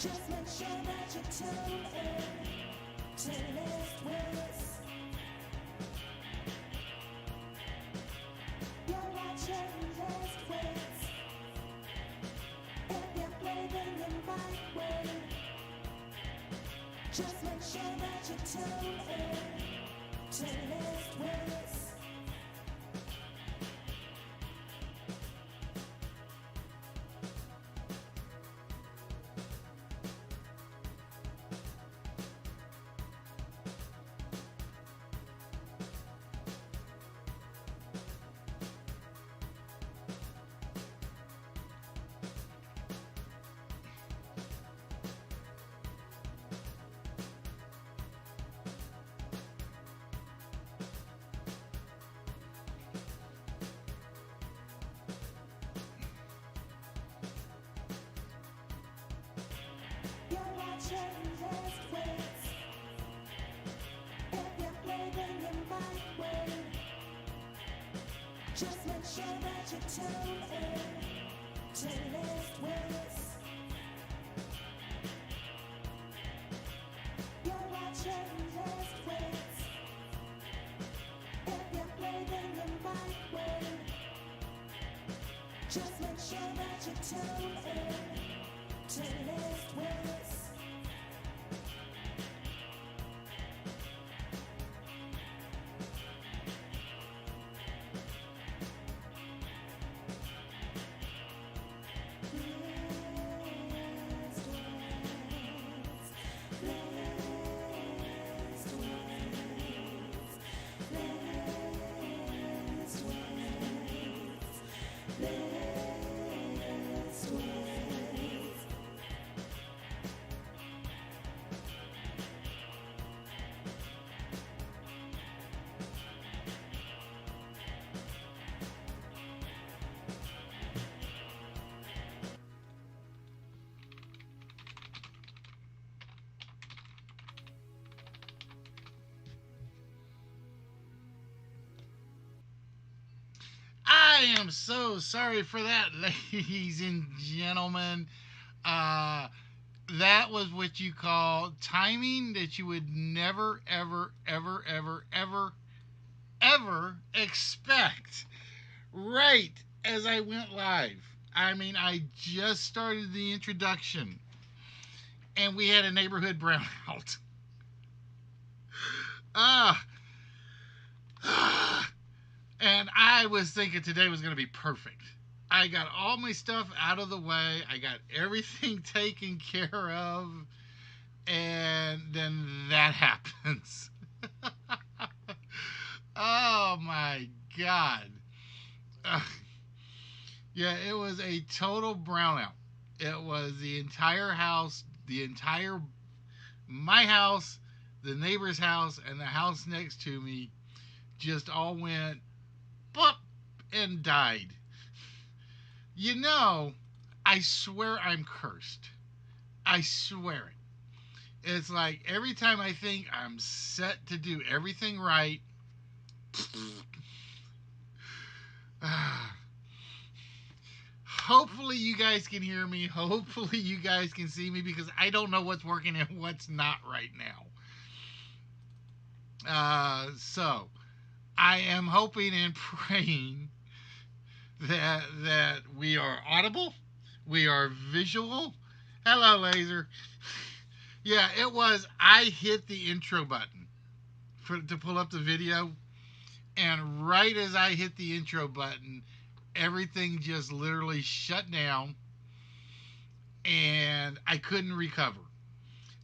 Just make sure that you tune in to List Wits. You're watching List Wits. If you're blaming your mic way, just make sure that you tune in to List Wits. You're watching List Wits. If you're blaming your mic way, just make sure that you tune in to List Wits. You're watching List Wits. If you're blaming your mic way, just make sure that you tune in to List Wits. I am so sorry for that, ladies and gentlemen. Uh, that was what you call timing that you would never, ever, ever, ever, ever, ever expect. Right as I went live. I mean, I just started the introduction and we had a neighborhood brownout. Ah. And I was thinking today was going to be perfect. I got all my stuff out of the way. I got everything taken care of. And then that happens. Oh my God. Uh, yeah, it was a total brownout. It was the entire house, my house, the neighbor's house, and the house next to me just all went pop and died. You know, I swear I'm cursed. I swear it. It's like every time I think I'm set to do everything right, hopefully you guys can hear me. Hopefully you guys can see me because I don't know what's working and what's not right now. So I am hoping and praying that we are audible, we are visual. Hello, Laser. Yeah, it was. I hit the intro button to pull up the video, and right as I hit the intro button, everything just literally shut down, and I couldn't recover.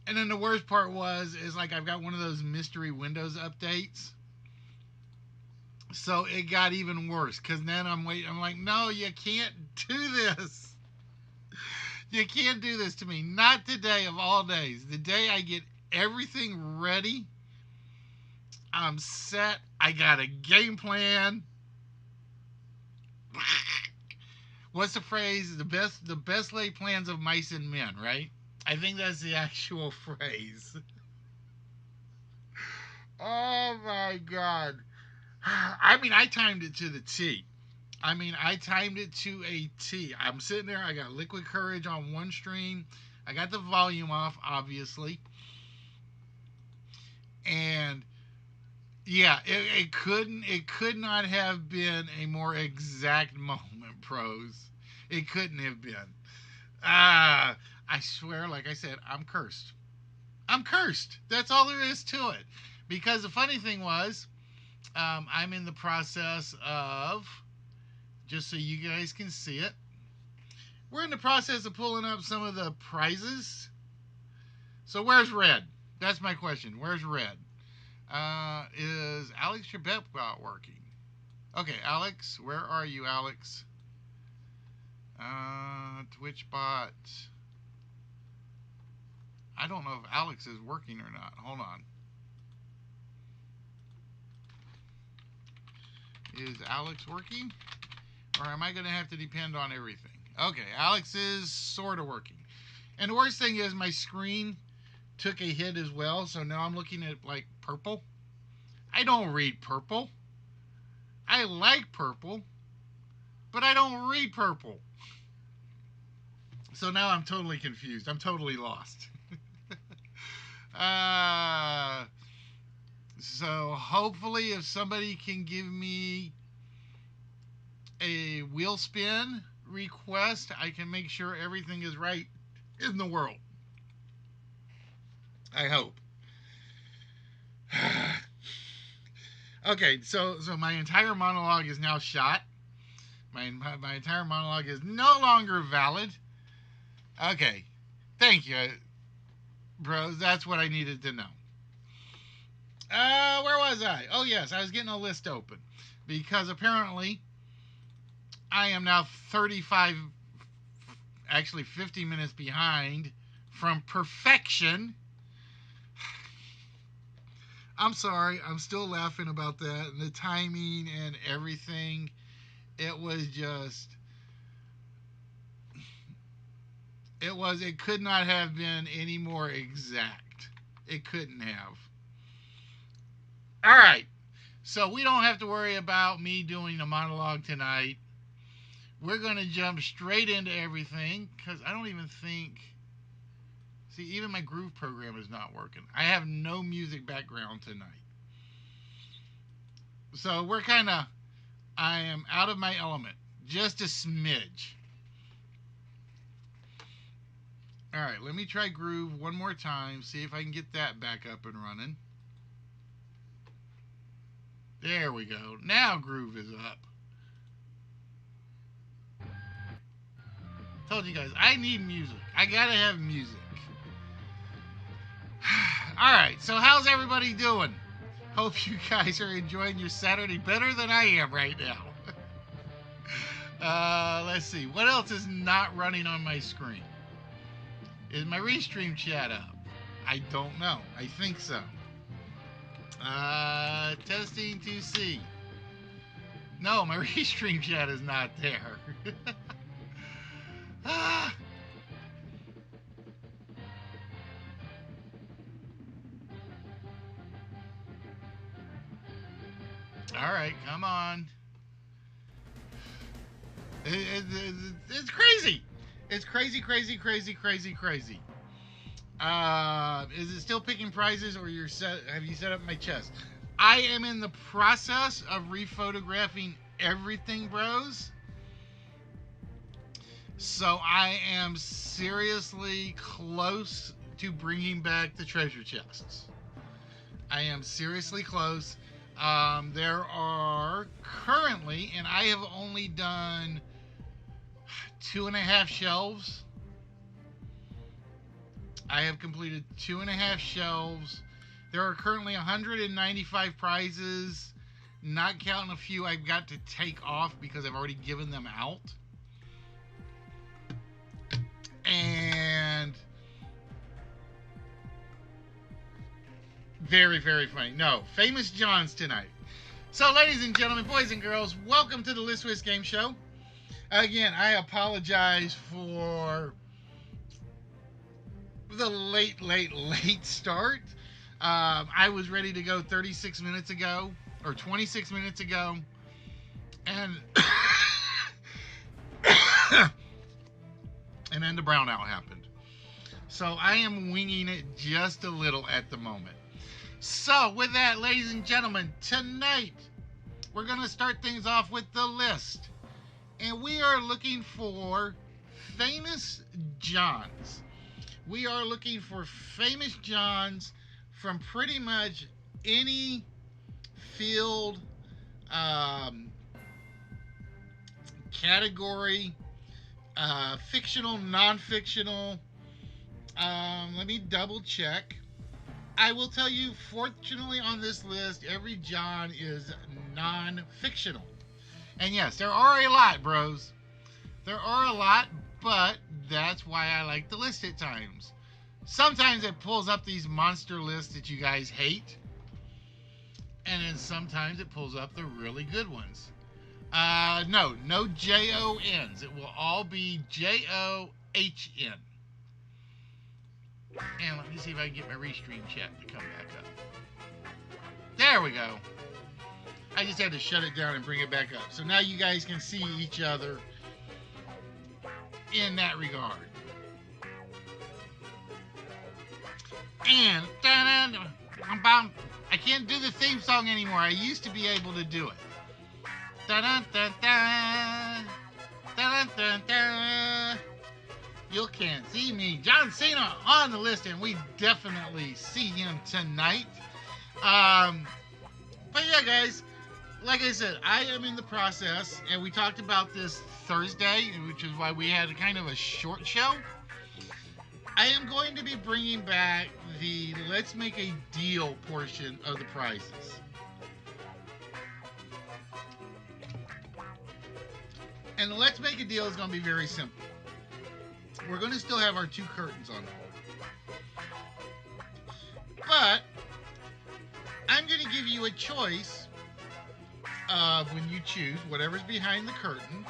And then the worst part is like I've got one of those mystery Windows updates. So it got even worse because then I'm waiting. I'm like, no, you can't do this. You can't do this to me. Not today of all days. The day I get everything ready, I'm set. I got a game plan. What's the phrase? The best laid plans of mice and men, right? I think that's the actual phrase. Oh my God. I mean, I timed it to the T. I timed it to a T. I'm sitting there. I got Liquid Courage on one stream. I got the volume off, obviously. And yeah, it could not have been a more exact moment, pros. It couldn't have been. I swear, like I said, I'm cursed. I'm cursed. That's all there is to it. Because the funny thing was, I'm in the process of, just so you guys can see it, we're in the process of pulling up some of the prizes. So where's red? That's my question. Where's red? Is Alex Trebek working? Okay, Alex, where are you, Alex? Twitch bot. I don't know if Alex is working or not. Hold on. Is Alex working? Or am I going to have to depend on everything? Okay, Alex is sort of working. And the worst thing is my screen took a hit as well, so now I'm looking at like purple. I don't read purple. I like purple, but I don't read purple. So now I'm totally confused. I'm totally lost. So hopefully if somebody can give me a wheel spin request, I can make sure everything is right in the world. I hope. Okay, so my entire monologue is now shot. My entire monologue is no longer valid. Okay, thank you, bros. That's what I needed to know. Where was I? Oh yes, I was getting a list open because apparently I am now 35, actually 50 minutes behind from perfection. I'm sorry, I'm still laughing about that and the timing and everything. It was just, it could not have been any more exact. It couldn't have. All right, so we don't have to worry about me doing a monologue tonight. We're going to jump straight into everything because I don't even think. See, even my groove program is not working. I have no music background tonight. So I am out of my element. Just a smidge. All right, let me try groove one more time. See if I can get that back up and running. There we go. Now groove is up. Told you guys, I need music. I gotta have music. Alright, so how's everybody doing? Hope you guys are enjoying your Saturday better than I am right now. Let's see. What else is not running on my screen? Is my restream chat up? I don't know. I think so. Testing to see. No, my restream chat is not there. Ah. All right, come on. It's crazy. It's crazy, crazy, crazy, crazy, crazy. Is it still picking prizes, or have you set up my chest? I am in the process of rephotographing everything, bros. So I am seriously close to bringing back the treasure chests. I am seriously close. There are currently, and I have only done 2.5 shelves. I have completed 2.5 shelves. There are currently 195 prizes, not counting a few I've got to take off because I've already given them out. And very, very funny. No, Famous John's tonight. So, ladies and gentlemen, boys and girls, welcome to the List Wits Game Show. Again, I apologize for the late start. I was ready to go 36 minutes ago, or 26 minutes ago, and and then the brownout happened. So I am winging it just a little at the moment. So with that, ladies and gentlemen, tonight we're going to start things off with the list. And we are looking for famous Johns. We are looking for famous Johns from pretty much any field, category, fictional, non-fictional. Let me double check. I will tell you, fortunately on this list, every John is non-fictional. And yes, there are a lot, bros. There are a lot, but that's why I like the list at times. Sometimes it pulls up these monster lists that you guys hate. And then sometimes it pulls up the really good ones. No J-O-N's. It will all be J-O-H-N. And let me see if I can get my restream chat to come back up. There we go. I just had to shut it down and bring it back up. So now you guys can see each other in that regard. And I can't do the theme song anymore. I used to be able to do it. You can't see me. John Cena on the list, and we definitely see him tonight. But yeah, guys, like I said, I am in the process, and we talked about this Thursday, which is why we had a kind of a short show. I am going to be bringing back the Let's Make a Deal portion of the prizes. And the Let's Make a Deal is going to be very simple. We're going to still have our 2 curtains on. But I'm going to give you a choice of when you choose whatever's behind the curtain,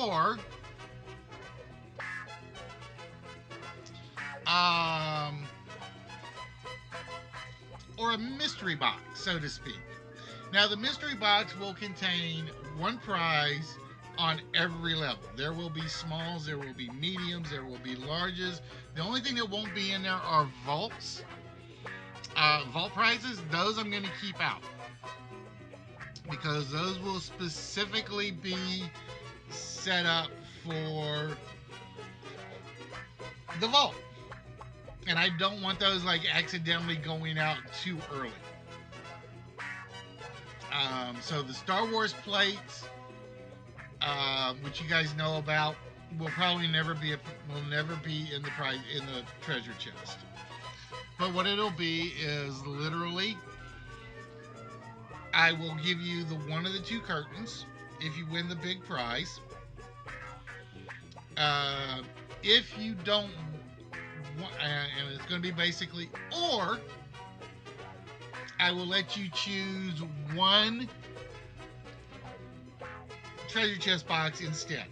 or a mystery box, so to speak. Now, the mystery box will contain 1 prize on every level. There will be smalls, there will be mediums, there will be larges. The only thing that won't be in there are vaults. Vault prizes, those I'm going to keep out, because those will specifically be set up for the vault. And I don't want those like accidentally going out too early. So the Star Wars plates, which you guys know about, will probably never be in the treasure chest. But what it'll be is literally, I will give you the one of the 2 curtains if you win the big prize. If you don't want, and it's going to be basically, or I will let you choose 1 treasure chest box instead.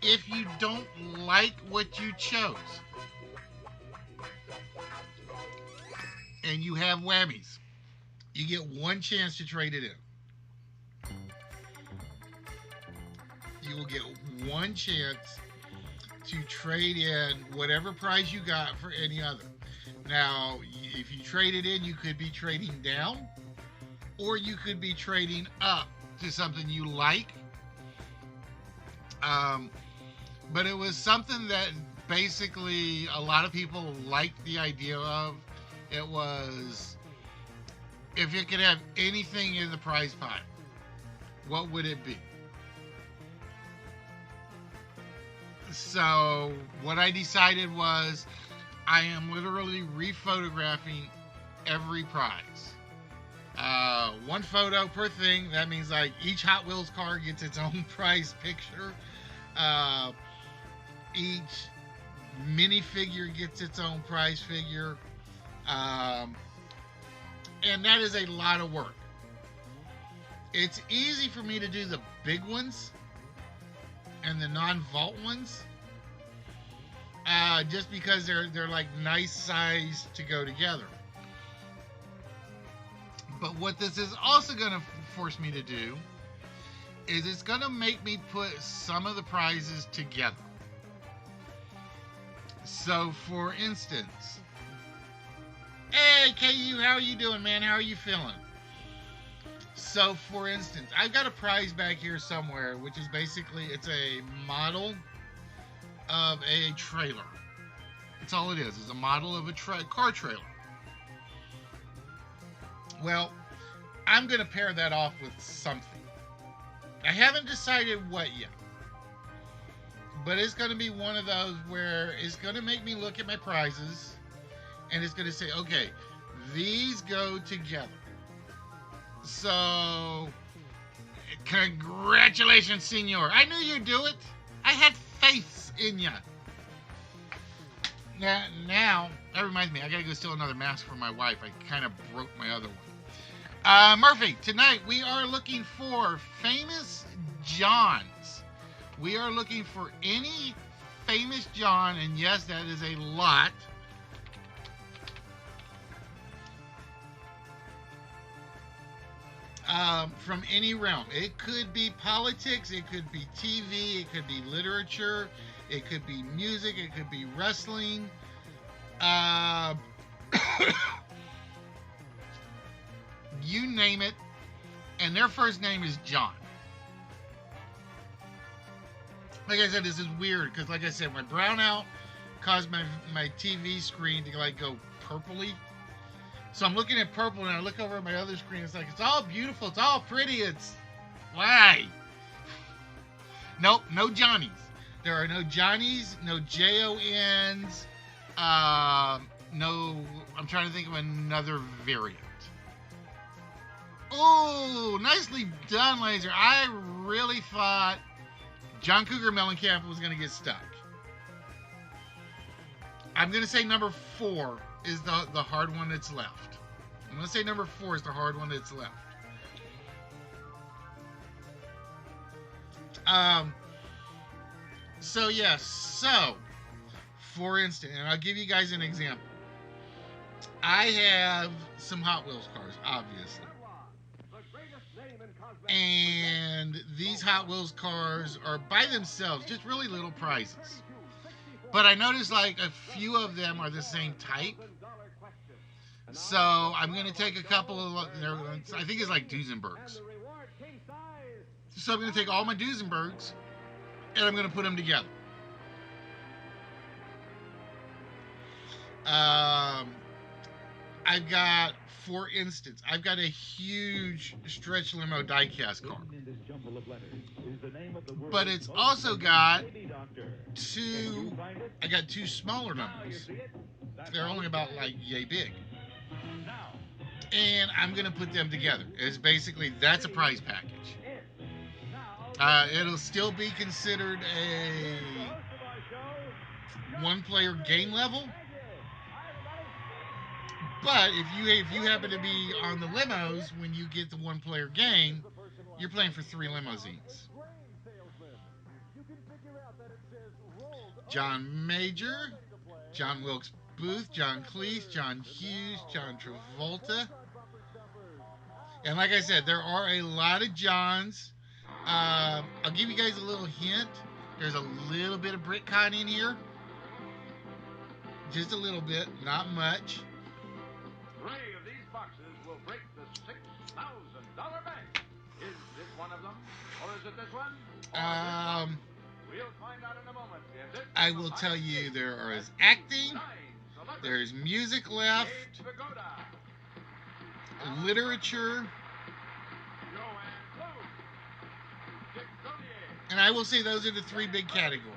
If you don't like what you chose, and you have whammies, you get 1 chance to trade it in. You will get 1 chance to trade in whatever prize you got for any other. Now, if you trade it in, you could be trading down, or you could be trading up to something you like. But it was something that basically a lot of people liked the idea of. It was, if it could have anything in the prize pot, what would it be? So what I decided was, I am literally rephotographing every prize. 1 photo per thing. That means like each Hot Wheels car gets its own prize picture. Each minifigure gets its own prize figure. And that is a lot of work. It's easy for me to do the big ones and the non-vault ones, just because they're like nice size to go together. But what this is also going to force me to do is it's going to make me put some of the prizes together. So, for instance, hey, KU, how are you doing, man? How are you feeling? So, for instance, I've got a prize back here somewhere, which is basically it's a model of a trailer. That's all it is. It's a model of a car trailer. Well, I'm going to pair that off with something. I haven't decided what yet. But it's going to be one of those where it's going to make me look at my prizes and it's going to say, okay, these go together. So, congratulations, senor. I knew you'd do it. I had faith in you. Now, that reminds me, I got to go steal another mask for my wife. I kind of broke my other one. Murphy, tonight we are looking for famous Johns. We are looking for any famous John, and yes, that is a lot. From any realm. It could be politics, it could be TV, it could be literature, it could be music, it could be wrestling. You name it, and their first name is John. Like I said, this is weird because, like I said, my brownout caused my TV screen to like go purpley. So I'm looking at purple, and I look over at my other screen. It's like, it's all beautiful. It's all pretty. It's why? Nope, no Johnnies. There are no Johnnies, no Jons. No, I'm trying to think of another variant. Oh, nicely done, Laser. I really thought John Cougar Mellencamp was going to get stuck. I'm going to say number 4 is the hard one that's left. I'm going to say number 4 is the hard one that's left. So, yes. So, for instance, and I'll give you guys an example. I have some Hot Wheels cars, obviously. And these Hot Wheels cars are by themselves just really little prizes. But I noticed like a few of them are the same type. So I'm going to take a couple of, I think it's like Duesenbergs. So I'm going to take all my Duesenbergs and I'm going to put them together. I've got, for instance, I've got a huge stretch limo diecast car. But it's also got I got two smaller numbers. They're only about like yay big. And I'm going to put them together. It's basically, that's a prize package. It'll still be considered a one-player game level. But if you happen to be on the limos when you get the one-player game, you're playing for 3 limousines. John Major, John Wilkes Booth, John Cleese, John Hughes, John Travolta. And like I said, there are a lot of Johns. I'll give you guys a little hint. There's a little bit of BritCon in here. Just a little bit, not much. 3 of these boxes will break the $6,000 bank. Is this one of them? Or is it this one? We'll find out in a moment. I will tell you there is acting, there's music left, literature, and I will say those are the 3 big categories.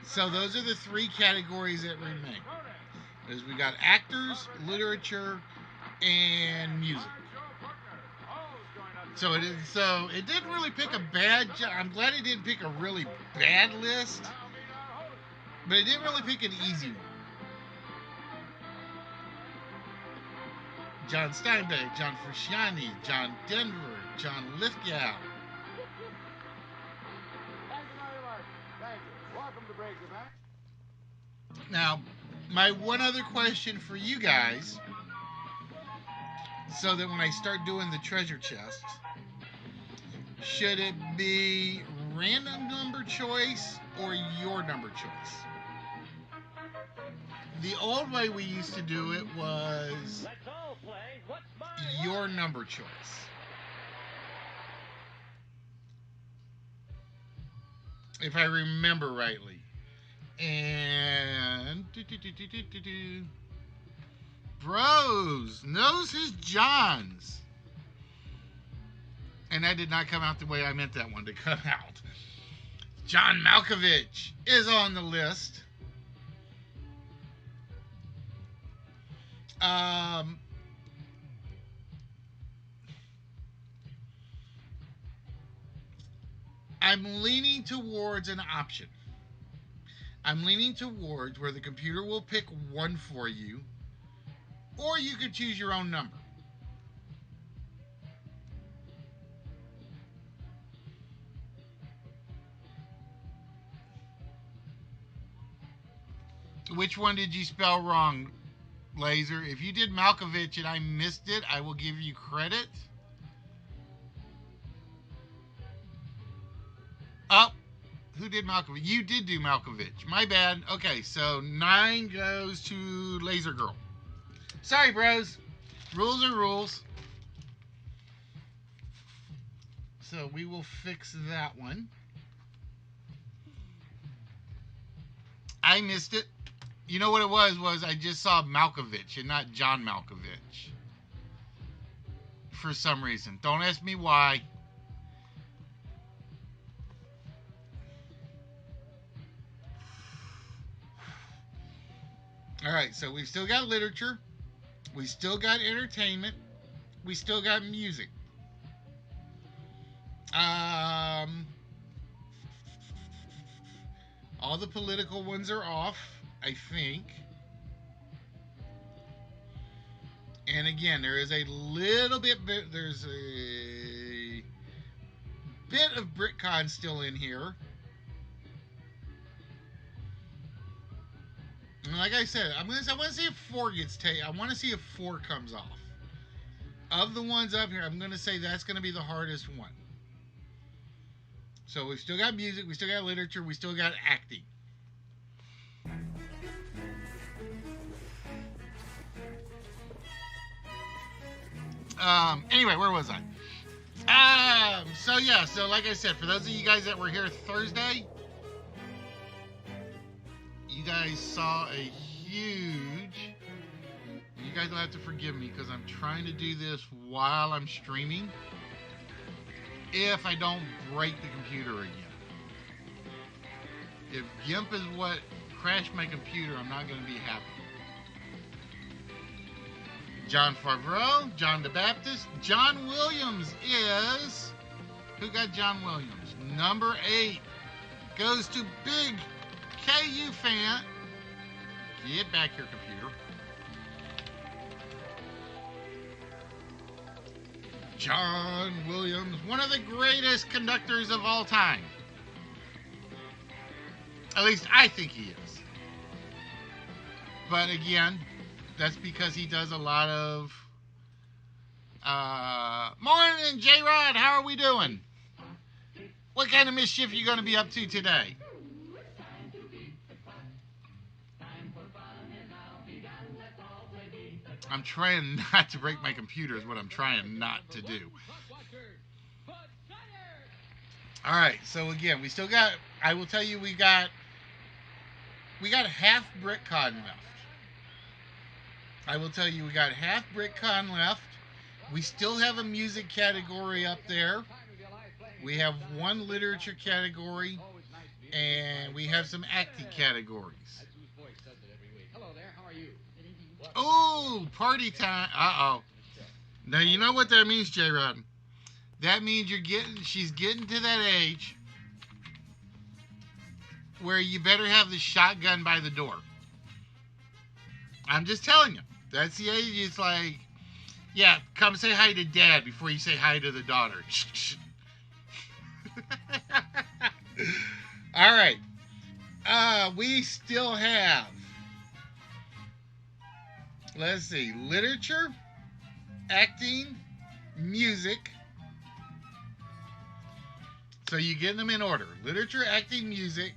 So those are the 3 categories that remain. As we got actors, literature, and music. So it didn't really pick a bad. I'm glad it didn't pick a really bad list, but it didn't really pick an easy one. John Steinbeck, John Frusciante, John Denver, John Lithgow. Thank you very much. Thank you. Welcome to Breaker Mac. Now, my one other question for you guys, so that when I start doing the treasure chest, should it be random number choice or your number choice? The old way we used to do it was Let's all play What's My your Line? number choice. If I remember rightly. And Bros knows his Johns. And that did not come out the way I meant that one to come out. John Malkovich is on the list. I'm leaning towards an option. I'm leaning towards where the computer will pick one for you, or you could choose your own number. Which one did you spell wrong, Laser? If you did Malkovich and I missed it, I will give you credit. Oh, who did Malkovich? You did do Malkovich. My bad. Okay, so 9 goes to Laser Girl. Sorry, bros. Rules are rules. So we will fix that one. I missed it. You know what it was I just saw Malkovich and not John Malkovich. For some reason. Don't ask me why. Alright, so we've still got literature. We still got entertainment. We still got music. All the political ones are off, I think. And again, there is a little bit, there's a bit of BritCon still in here. And like I said, I want to see if 4 gets taken. I want to see if 4 comes off. Of the ones up here, I'm going to say that's going to be the hardest one. So we've still got music, we still got literature, we still got acting. Anyway, where was I? So like I said, for those of you guys that were here Thursday, you guys saw a huge... You guys will have to forgive me because I'm trying to do this while I'm streaming. If I don't break the computer again. If GIMP is what crashed my computer, I'm not going to be happy. John Favreau, John the Baptist. John Williams is... Who got John Williams? Number 8 goes to big KU fan. Get back here, computer. John Williams, one of the greatest conductors of all time. At least I think he is. But again, that's because he does a lot of... Morning, J-Rod. How are we doing? What kind of mischief are you going to be up to today? I'm trying not to break my computer is what I'm trying not to do. Alright, so again, we still got... I will tell you, we got half BritCon left. I will tell you, we got half BritCon left. We still have a music category up there. We have one literature category. And we have some acting categories. Oh, party time. Uh-oh. Now, you know what that means, J-Rod? That means she's getting to that age where you better have the shotgun by the door. I'm just telling you. That's the age. It's like, yeah, come say hi to Dad before you say hi to the daughter. All right. We still have, let's see, literature, acting, music. So you get them in order. Literature, acting, music,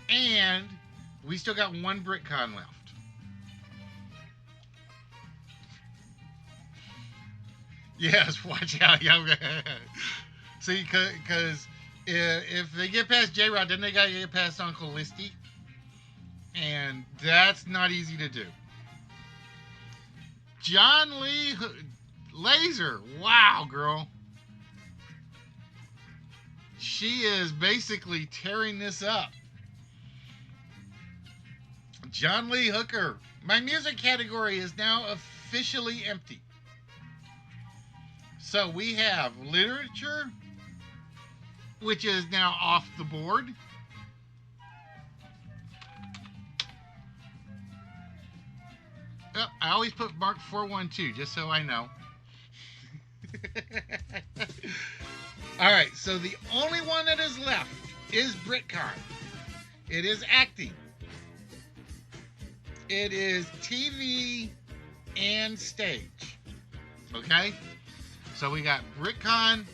and we still got one BritCon left. Yes, watch out. Yeah. See, because if they get past J Rod, then they got to get past Uncle Listy. And that's not easy to do. John Lee Laser. Wow, girl. She is basically tearing this up. John Lee Hooker. My music category is now officially empty. So we have literature, which is now off the board. Oh, I always put Mark 412 just so I know. All right, so the only one that is left is BritCon. It is acting. It is TV and stage. Okay? So we got BritCon,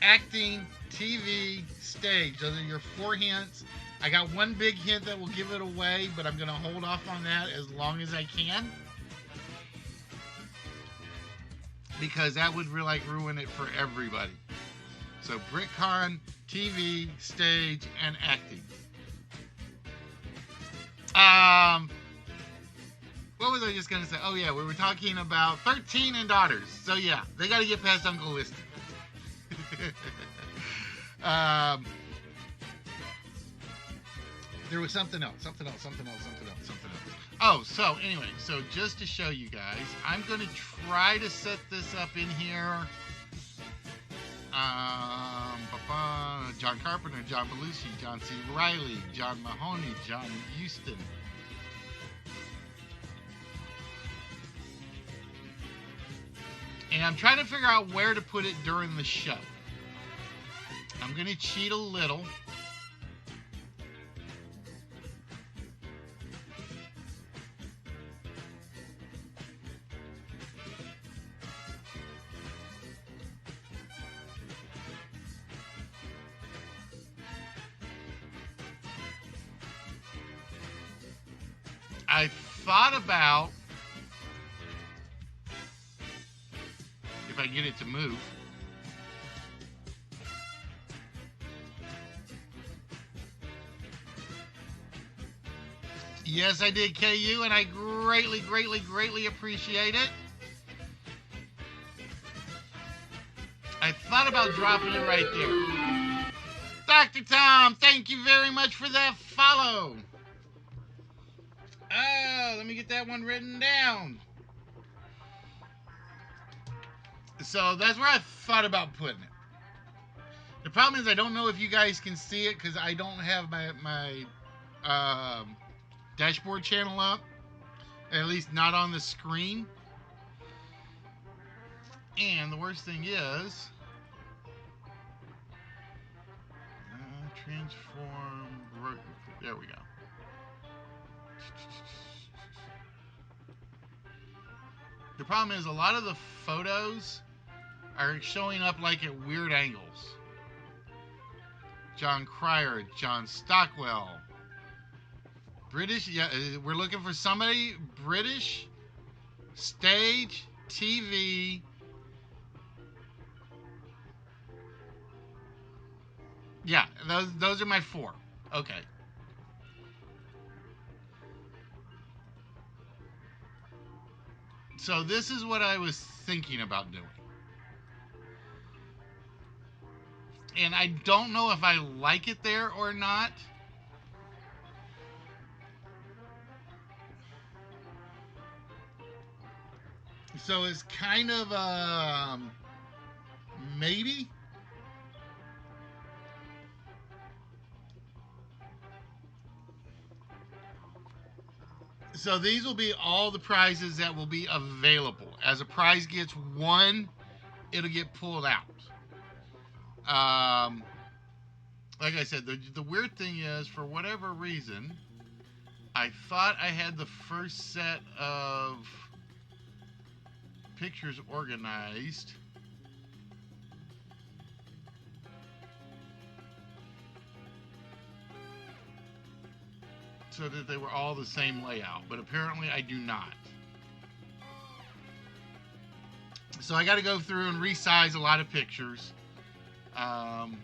acting, TV, stage. Those are your 4 hints. I got one big hint that will give it away, but I'm going to hold off on that as long as I can. Because that would really ruin it for everybody. So BritCon, TV, stage, and acting. What was I just going to say? Oh, yeah, we were talking about 13 and daughters. So, yeah, they got to get past Uncle Listy. There was something else. Oh, so anyway, so just to show you guys, I'm going to try to set this up in here. John Carpenter, John Belushi, John C. Reilly, John Mahoney, John Huston. And I'm trying to figure out where to put it during the show. I'm going to cheat a little. I thought about if I get it to move. Yes, I did, KU, and I greatly appreciate it. I thought about dropping it right there. Dr. Tom, thank you very much for that follow. Oh, let me get that one written down. So that's where I thought about putting it. The problem is I don't know if you guys can see it because I don't have my dashboard channel up. At least not on the screen. And the worst thing is... transform... There we go. The problem is a lot of the photos are showing up like at weird angles. John Cryer, John Stockwell. British, yeah, we're looking for somebody British, stage, TV. Yeah, those are my 4. Okay. So this is what I was thinking about doing. And I don't know if I like it there or not. So it's kind of maybe. So these will be all the prizes that will be available. As a prize gets 1, it'll get pulled out. Like I said, the weird thing is, for whatever reason, I thought I had the first set of pictures organized. So that they were all the same layout, but apparently I do not. So I got to go through and resize a lot of pictures. Um,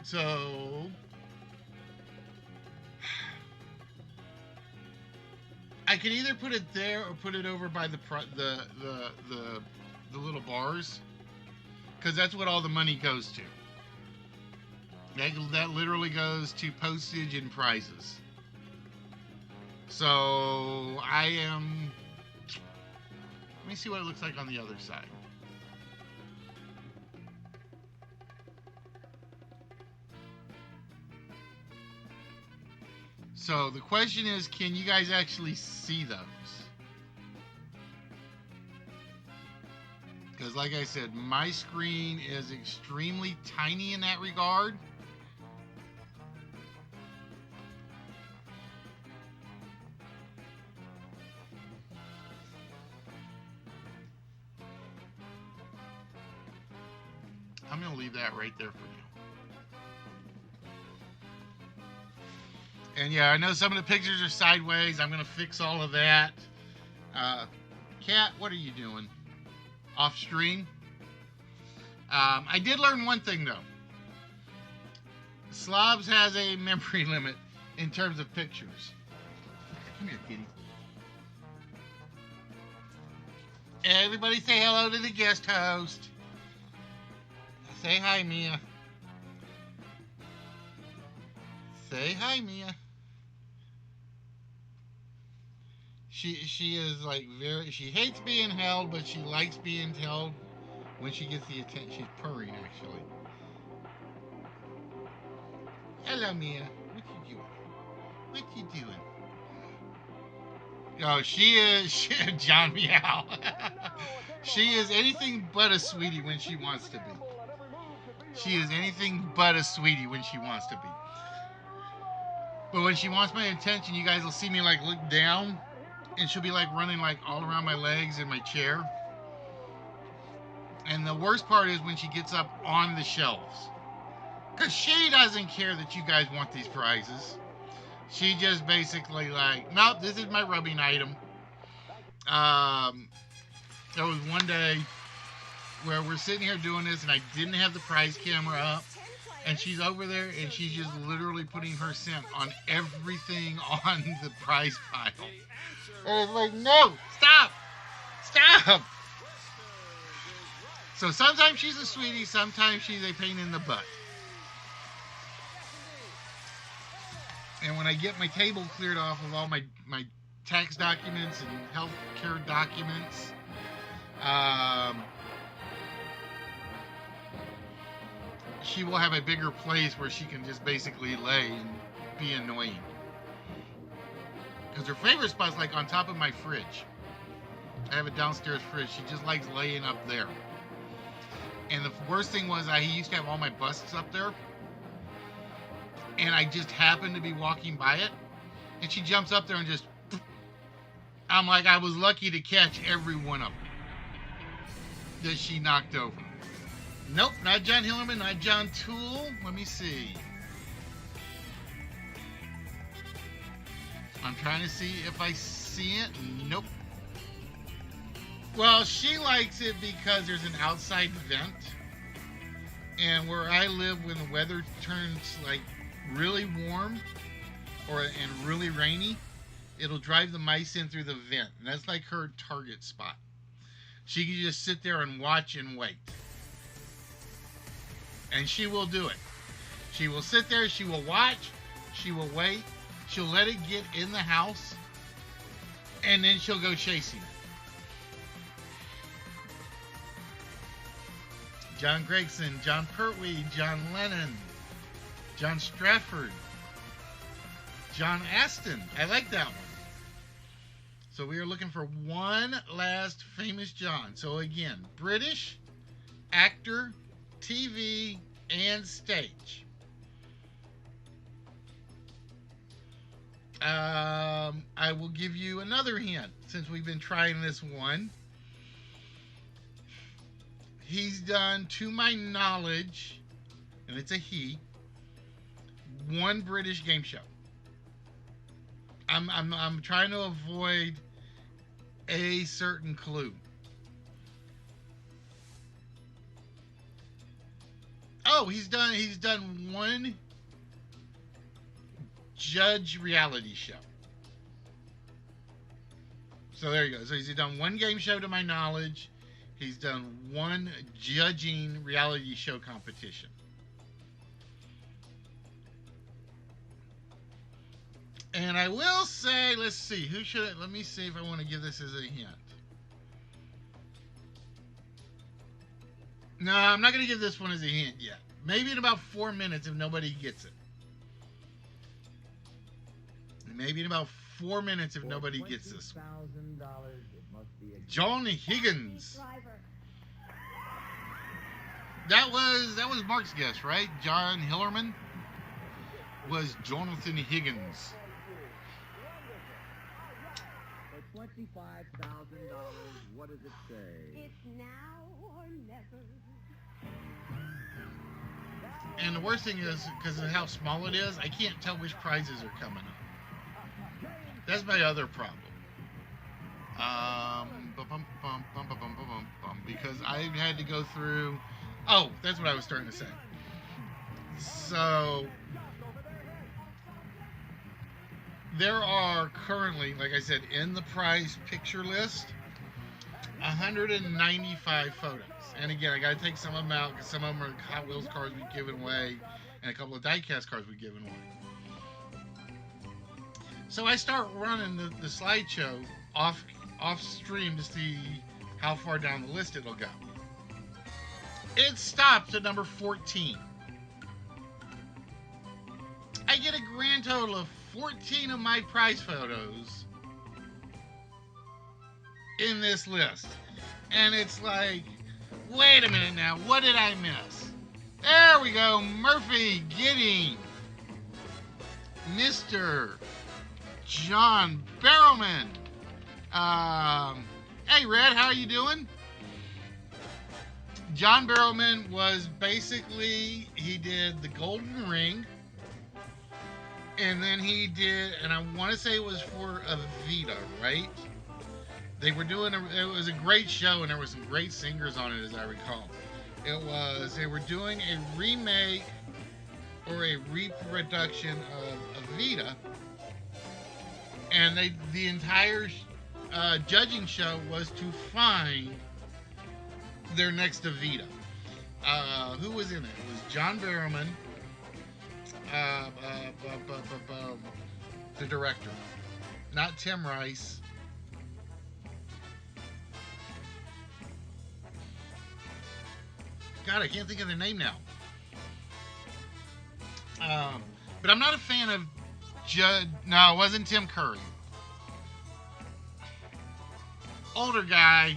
so I could either put it there or put it over by the little bars, because that's what all the money goes to. That literally goes to postage and prizes. So I am. Let me see what it looks like on the other side. So the question is, can you guys actually see those? Because like I said, my screen is extremely tiny in that regard. I'm going to leave that right there for you. And yeah, I know some of the pictures are sideways. I'm going to fix all of that. Kat, what are you doing? Off stream? I did learn one thing, though. Slobs has a memory limit in terms of pictures. Come here, kitty. Everybody say hello to the guest host. Say hi, Mia. Say hi, Mia. She is like she hates being held, but she likes being held when she gets the attention. She's purring, actually. Hello, Mia. What you doing? What you doing? Oh, she is John Meow. She is anything but a sweetie when she wants to be. She is anything but a sweetie when she wants to be. But when she wants my attention, you guys will see me like look down, and she'll be like running like all around my legs in my chair. And the worst part is when she gets up on the shelves. Because she doesn't care that you guys want these prizes. She just basically like, nope, this is my rubbing item. There was one day where we're sitting here doing this and I didn't have the prize camera up. And she's over there and she's just literally putting her scent on everything on the prize pile. And it's like, no, stop. Stop. So sometimes she's a sweetie, sometimes she's a pain in the butt. And when I get my table cleared off of all my tax documents and health care documents, she will have a bigger place where she can just basically lay and be annoying. Because her favorite spot's like on top of my fridge. I have a downstairs fridge. She just likes laying up there. And the worst thing was I used to have all my busts up there. And I just happened to be walking by it. And she jumps up there and just... I'm like, I was lucky to catch every one of them that she knocked over. Nope, not John Hillerman, not John Toole. Let me see. I'm trying to see if I see it. Nope. Well, she likes it because there's an outside vent. And where I live, when the weather turns like really warm and really rainy, it'll drive the mice in through the vent. And that's like her target spot. She can just sit there and watch and wait. And she will do it. She will sit there, she will watch, she will wait, she'll let it get in the house, and then she'll go chasing it. John Gregson, John Pertwee, John Lennon, John Stratford, John Aston. I like that one. So we are looking for one last famous John. So again, British, actor, TV, and stage. I will give you another hint since we've been trying this one. he's done, to my knowledge, and it's a he, one British game show. I'm trying to avoid a certain clue. Oh, he's done one judge reality show. So there you go. So he's done one game show to my knowledge. He's done one judging reality show competition. And I will say, let's see, let me see if I want to give this as a hint. No, I'm not going to give this one as a hint yet. Maybe in about 4 minutes if nobody gets it. Maybe in about 4 minutes if nobody gets this one. John Higgins. That was Mark's guess, right? John Hillerman was Jonathan Higgins. For $25,000, what does it say? It's now or never. And the worst thing is, because of how small it is, I can't tell which prizes are coming up. That's my other problem. Because I had to go through. Oh, that's what I was starting to say. So there are currently, like I said, in the prize picture list, 195 photos. And again, I got to take some of them out because some of them are Hot Wheels cars we've given away and a couple of diecast cars we've given away. So I start running the slideshow off stream to see how far down the list it'll go. It stops at number 14. I get a grand total of 14 of my prize photos in this list. And it's like, wait a minute now, what did I miss? There we go, Murphy getting Mr. John Barrowman. Hey Red, how you doing? John Barrowman was basically, he did the Golden Ring, and then he did, and I want to say it was for Avita, right? They were doing, it was a great show, and there were some great singers on it, as I recall. They were doing a remake or a reproduction of Avita, and the entire judging show was to find their next Avita. Who was in it? It was John Barrowman, the director, not Tim Rice. God, I can't think of their name now. But I'm not a fan of Judd. No, it wasn't Tim Curry. Older guy.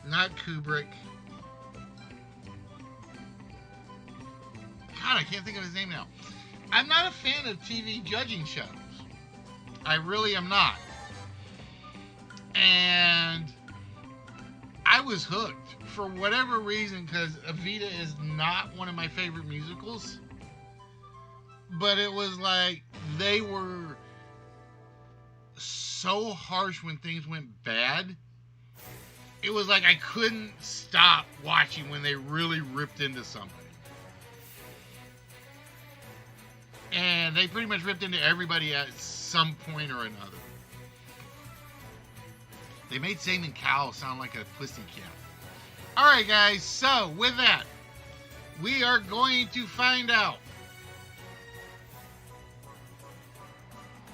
Not Kubrick. God, I can't think of his name now. I'm not a fan of TV judging shows. I really am not. And I was hooked for whatever reason, because Evita is not one of my favorite musicals. But it was like they were so harsh when things went bad. It was like I couldn't stop watching when they really ripped into somebody. And they pretty much ripped into everybody at some point or another. They made Simon Cowell sound like a pussycat. Alright guys, so with that, we are going to find out.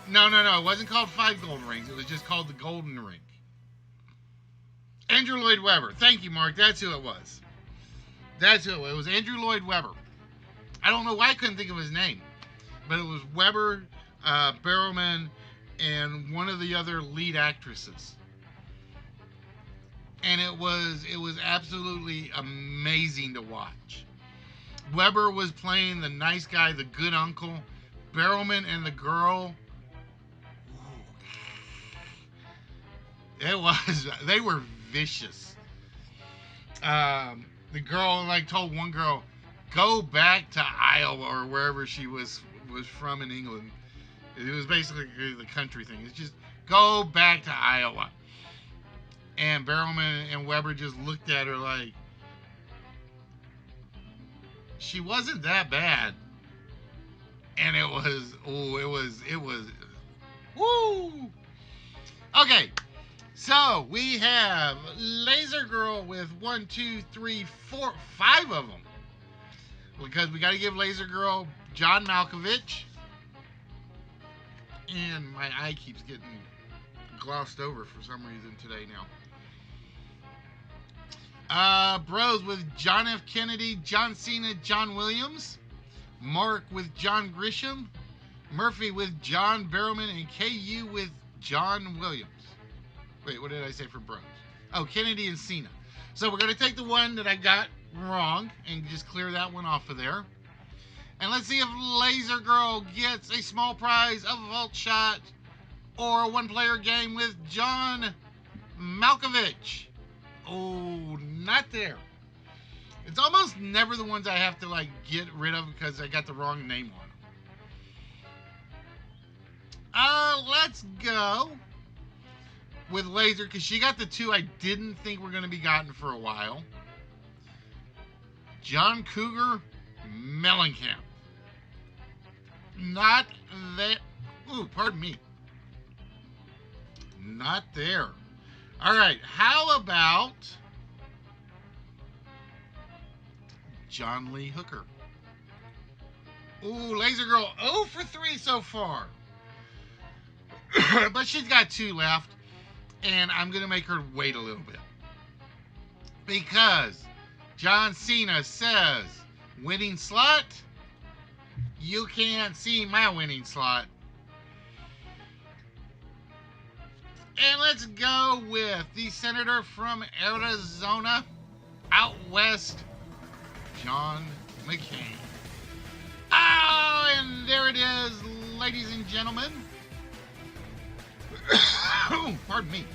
No, it wasn't called 5 Golden Rings. It was just called the Golden Ring. Andrew Lloyd Webber. Thank you, Mark. That's who it was. That's who it was. It was Andrew Lloyd Webber. I don't know why I couldn't think of his name. But it was Webber, Barrowman, and one of the other lead actresses. And it was absolutely amazing to watch. Webber was playing the nice guy, the good uncle. Barrowman and the girl. It was. They were vicious. The girl like told one girl, "Go back to Iowa or wherever she was from in England." It was basically the country thing. It's just go back to Iowa. And Barrowman and Weber just looked at her like she wasn't that bad. And it was woo. Okay. So we have Laser Girl with 1, 2, 3, 4, 5 of them. Because we got to give Laser Girl John Malkovich. And my eye keeps getting glossed over for some reason today now. Bros with John F. Kennedy, John Cena, John Williams. Mark with John Grisham. Murphy with John Barrowman. And KU with John Williams. Wait, what did I say for bros? Oh, Kennedy and Cena. So we're going to take the one that I got wrong and just clear that one off of there. And let's see if Laser Girl gets a small prize of a vault shot or a one-player game with John Malkovich. Oh, not there. It's almost never the ones I have to like get rid of because I got the wrong name on them. Let's go with Laser because she got the two I didn't think were going to be gotten for a while. John Cougar Mellencamp. Not there. Ooh, pardon me. Not there. All right, how about John Lee Hooker? Ooh, Laser Girl 0 for 3 so far. But she's got 2 left. And I'm going to make her wait a little bit. Because John Cena says, winning slot? You can't see my winning slot. And let's go with the senator from Arizona, out west, John McCain. Oh, and there it is, ladies and gentlemen. Pardon me.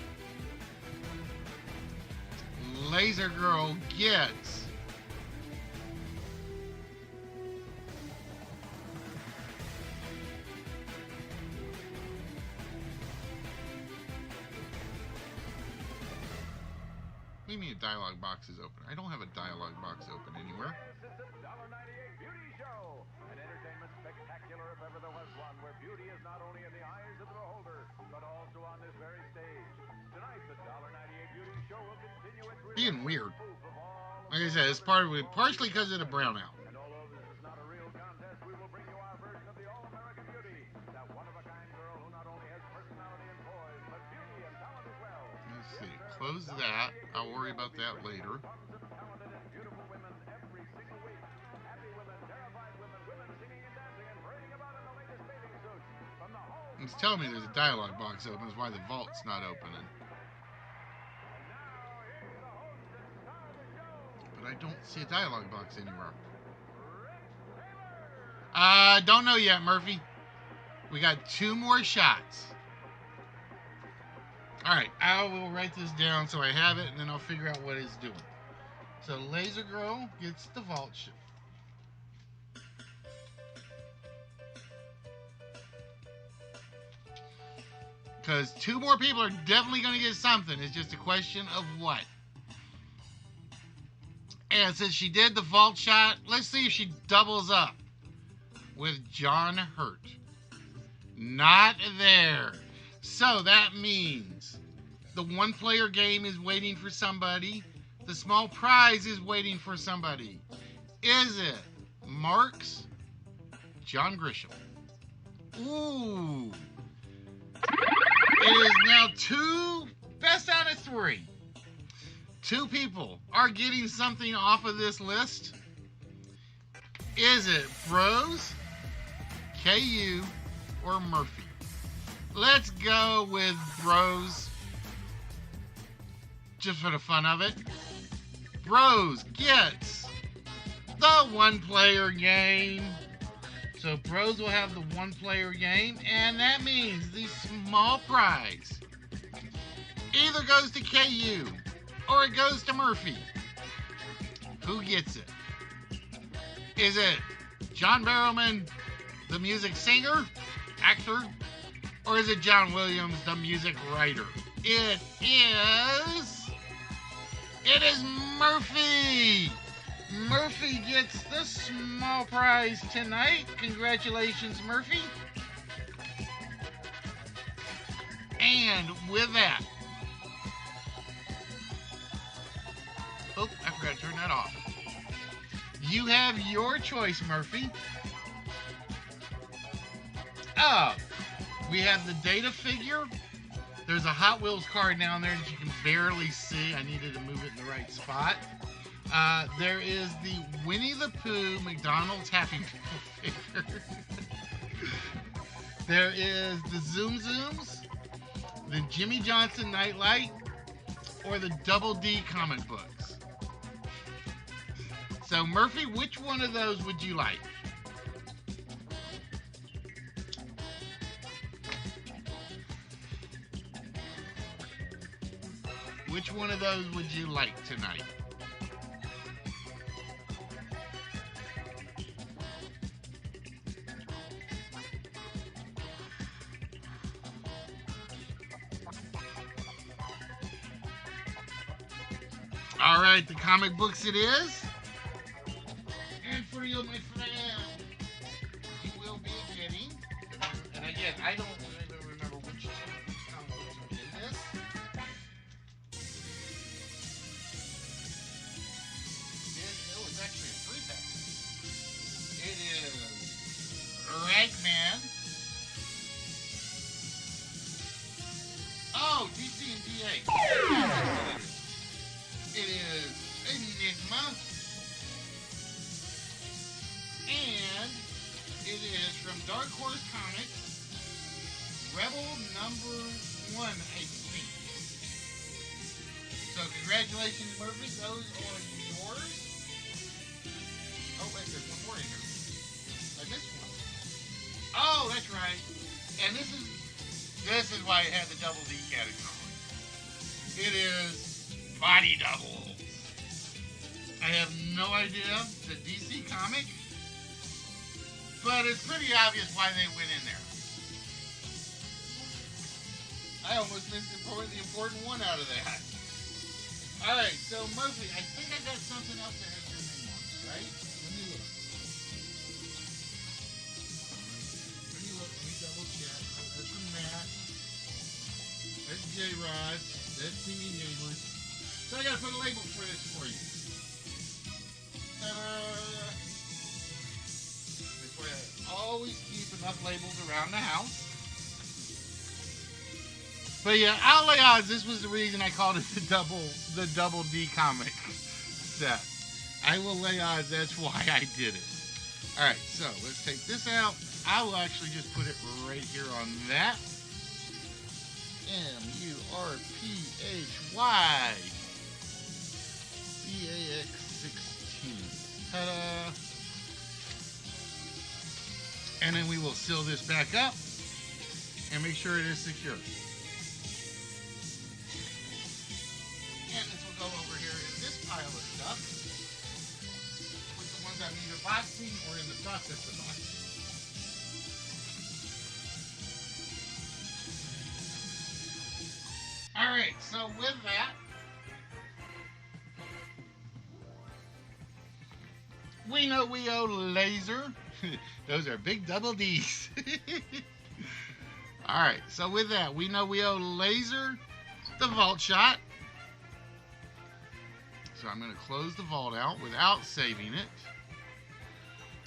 Laser Girl gets what do you mean a dialogue box is open? I don't have a dialogue box open anywhere. Yes, it's the $1.98 Beauty Show. An entertainment spectacular if ever there was one, where beauty is not only in the eyes of the beholder, but also on this very stage. Tonight, the $1.98 Beauty Show will continue its Being weird. proof of all Like I said, it's partially because of the brownout. And although this is not a real contest, we will bring you our version of the All-American Beauty. That one-of-a-kind girl who not only has personality and poise, but beauty and talent as well. Let's see. Close that. I'll worry about that later. Tons of talented and beautiful women every single week. Happy women, terrified women, women singing and dancing and parading about in the latest bathing suits. From the home. It's telling me there's a dialogue box open. Is why the vault's not opening. But I don't see a dialogue box anywhere. Don't know yet, Murphy. We got 2 more shots. Alright, I will write this down so I have it, and then I'll figure out what it's doing. So, Laser Girl gets the vault shot. Because 2 more people are definitely going to get something. It's just a question of what. And since she did the vault shot, let's see if she doubles up with John Hurt. Not there. So that means the one-player game is waiting for somebody. The small prize is waiting for somebody. Is it Marks? John Grisham. Ooh. It is now 2 best out of 3. 2 people are getting something off of this list. Is it Bros, KU, or Murphy? Let's go with Bros. Just for the fun of it. Bros gets the one-player game. So Bros will have the one-player game, and that means the small prize either goes to KU or it goes to Murphy. Who gets it? Is it John Barrowman, the music singer, actor, or is it John Williams, the music writer? It is Murphy. Murphy gets the small prize tonight. Congratulations, Murphy. And with that, oh, I forgot to turn that off. You have your choice, Murphy. Oh, we have the data figure. There's a Hot Wheels car down there that you can barely see. I needed to move it in the right spot. There is the Winnie the Pooh McDonald's Happy Meal figure. There is the Zoom Zooms, the Jimmy Johnson Nightlight, or the Double D comic books. So, Murphy, which one of those would you like? Which one of those would you like tonight? All right, the comic books it is. And for you, my friend, you will be getting, and again, I don't even remember which comic books are in this. It's actually a 3-pack. It is Ragman. Oh, DC and DA. It is Enigma. And it is from Dark Horse Comics, Rebel number 1, I think. So congratulations, Murphy. Those are yours. Oh, wait, there's one more in here. I missed one. Oh, that's right. And this is why it had the double D category. It is Body Doubles. I have no idea the DC comic, but it's pretty obvious why they went in there. I almost missed the important one out of that. Alright, so Murphy, I think I got something else that has your name on it, right? Let me look. Let me double check. That's from Matt. That's J-Rod. That's Singing Gamer. So I gotta put a label for this for you. This way I always keep enough labels around the house. But yeah, I'll lay odds this was the reason I called it the double D comic set. I will lay odds that's why I did it. Alright, so let's take this out. I will actually just put it right here on that. MURPHY BAX16. Ta-da! And then we will seal this back up and make sure it is secure. And this will go over here in this pile of stuff with the ones I'm either boxing or in the process of boxing. Alright, so with that, we know we owe Laser. Those are big double D's. Alright, so with that, we know we owe Laser the vault shot. So I'm going to close the vault out without saving it.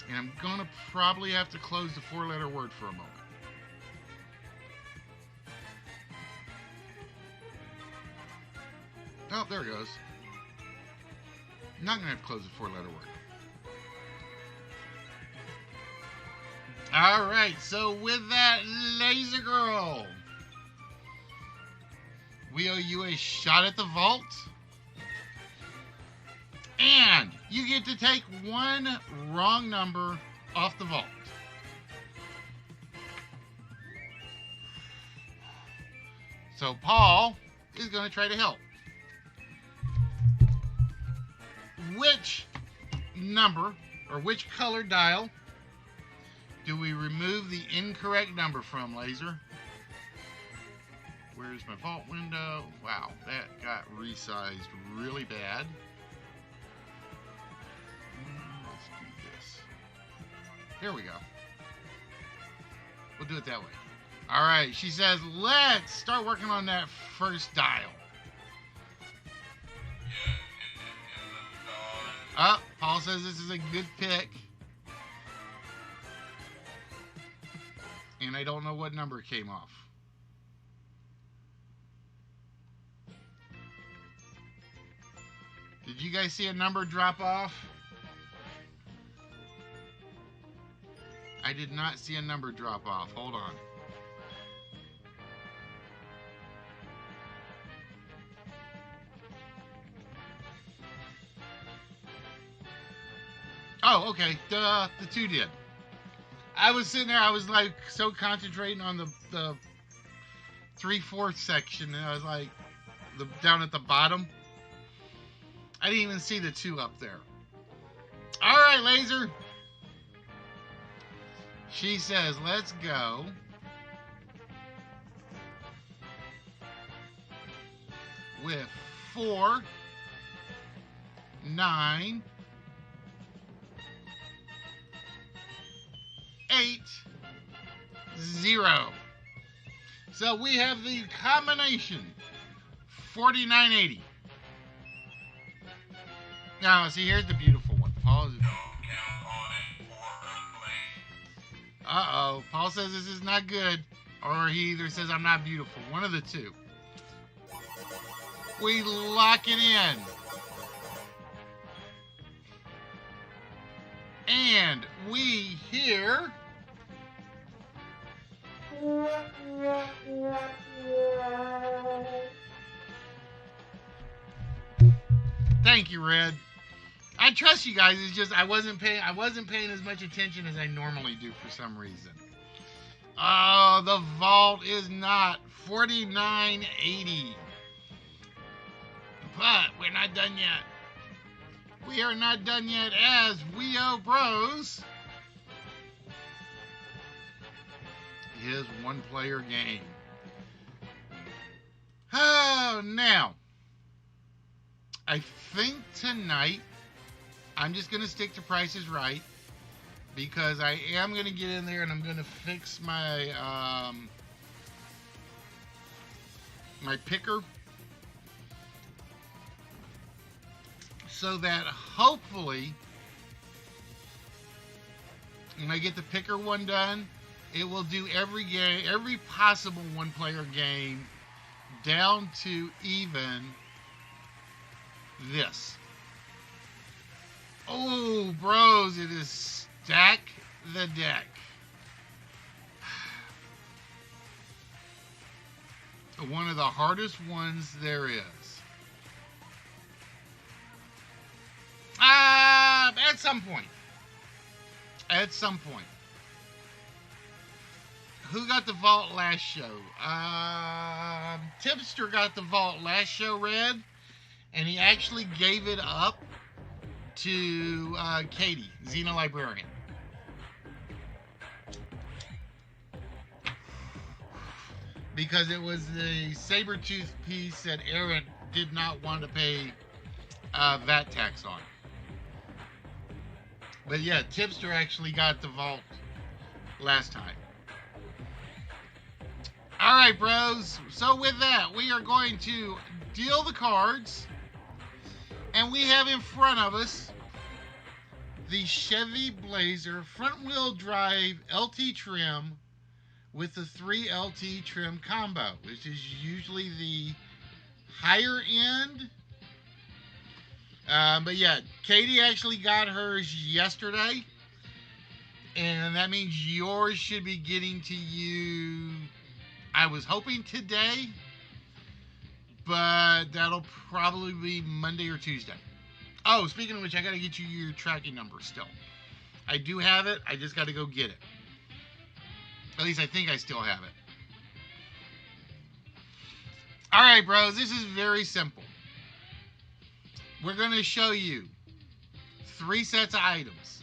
And I'm going to probably have to close the 4-letter word for a moment. Oh, there it goes. I'm not going to have to close the 4-letter word. Alright, so with that, Laser Girl, we owe you a shot at the vault. And you get to take one wrong number off the vault. So, Paul, is going to try to help. Which number or which color dial do we remove the incorrect number from, Laser? Where's my vault window? Wow, that got resized really bad. Let's do this. There we go. We'll do it that way. All right, she says, let's start working on that first dial. Paul says this is a good pick. And I don't know what number came off. Did you guys see a number drop off? I did not see a number drop off. Hold on. Oh, okay. The 2 did. I was sitting there, I was like so concentrating on the 3/4 section, and I was like down at the bottom. I didn't even see the 2 up there. All right, Laser. She says, let's go with 4, 9, 8, 0. So we have the combination 4980. Now, see, here's the beautiful one. Uh-oh. Paul says this is not good, or he either says I'm not beautiful. One of the two. We lock it in. And we hear... Thank you, Red. I trust you guys. It's just I wasn't paying as much attention as I normally do for some reason. Oh, the vault is not 4980. But we're not done yet. We are not done yet as Wio Bros is one-player game. Oh, now I think tonight I'm just going to stick to Price is Right, because I am going to get in there and I'm going to fix my my picker so that hopefully when I get the picker one done, it will do every game, every possible one-player game down to even this. Oh, bros, it is Stack the Deck. One of the hardest ones there is. At some point. At some point. Who got the vault last show? Tipster got the vault last show, Red. And he actually gave it up to Katie, Xena Librarian. Because it was the Sabretooth piece that Aaron did not want to pay VAT tax on. But yeah, Tipster actually got the vault last time. All right, bros. So with that, we are going to deal the cards. And we have in front of us the Chevy Blazer front-wheel drive LT trim with the 3 LT trim combo, which is usually the higher end. But yeah, Katie actually got hers yesterday, and that means yours should be getting to you, I was hoping today, but that'll probably be Monday or Tuesday. Oh, speaking of which, I got to get you your tracking number still. I do have it. I just got to go get it. At least I think I still have it. All right, bros, this is very simple. We're going to show you 3 sets of items.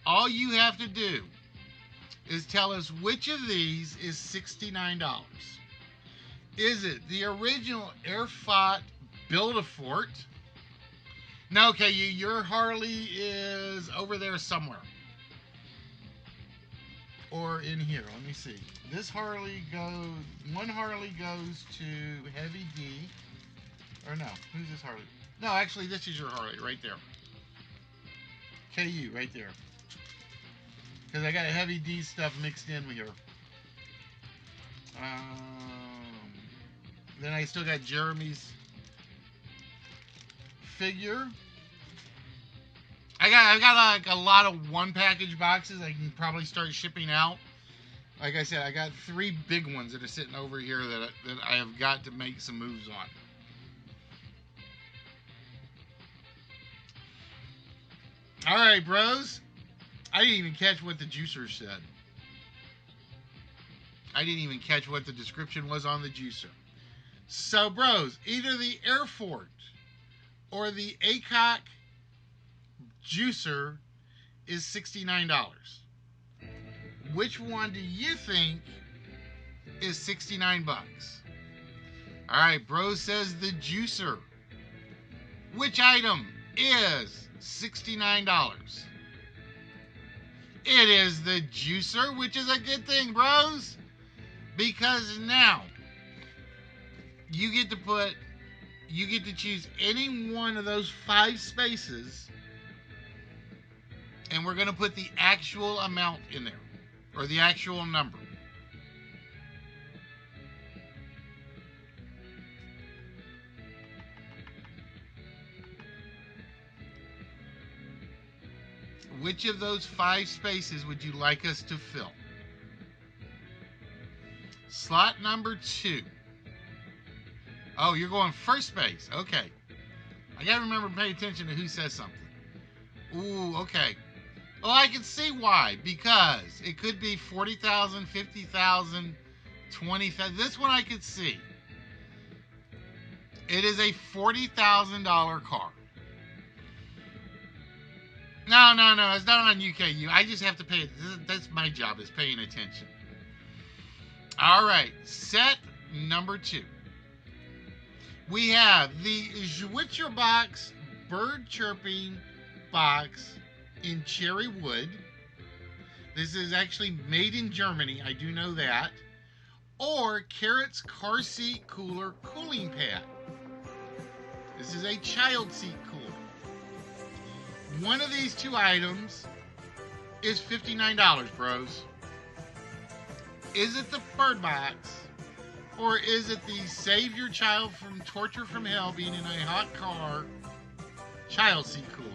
All you have to do is tell us which of these is $69. Is it the original Airfot Build-A-Fort? No, okay, your Harley is over there somewhere. Or in here, let me see. One Harley goes to Heavy D. Or no, who's this Harley? No, actually, this is your Harley right there. KU right there. Because I got a Heavy D stuff mixed in here. Then I still got Jeremy's figure. I got like a lot of one package boxes I can probably start shipping out. Like I said, I got 3 big ones that are sitting over here that I have got to make some moves on. All right, bros. I didn't even catch what the juicer said. I didn't even catch what the description was on the juicer. So, bros, either the Airfort or the ACOC juicer is $69. Which one do you think is 69 bucks? All right, bros says the juicer. Which item is $69? It is the juicer, which is a good thing, bros, because now you get to choose any one of those 5 spaces, and we're going to put the actual amount in there, or the actual number. Which of those 5 spaces would you like us to fill? Slot number 2. Oh, you're going first space. Okay. I got to remember to pay attention to who says something. Ooh, okay. Well, I can see why. Because it could be 40,000, 50,000, 20,000. This one I could see. It is a $40,000 car. No. It's not on UKU. I just have to pay it. That's my job, is paying attention. All right. Set number 2. We have the Zwitzer box bird chirping box in cherry wood. This is actually made in Germany. I do know that. Or Carrot's car seat cooler cooling pad. This is a child seat cooler. One of these 2 items is $59, bros. Is it the bird box, or is it the save your child from torture from hell being in a hot car child seat cooler?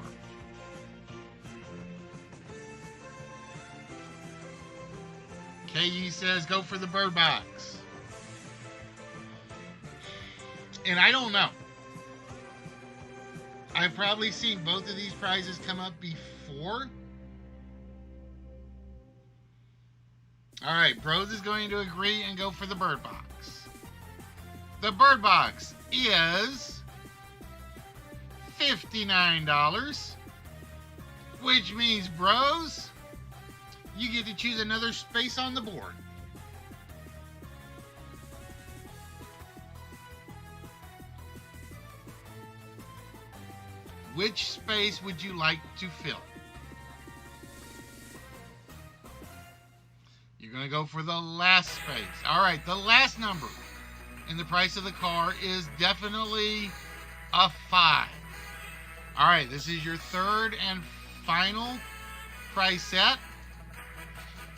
KU says go for the bird box. And I don't know. I've probably seen both of these prizes come up before. All right, Bros is going to agree and go for the bird box. The bird box is $59, which means, Bros, you get to choose another space on the board. Which space would you like to fill? You're going to go for the last space. All right, the last number in the price of the car is definitely a 5. All right, this is your third and final price set.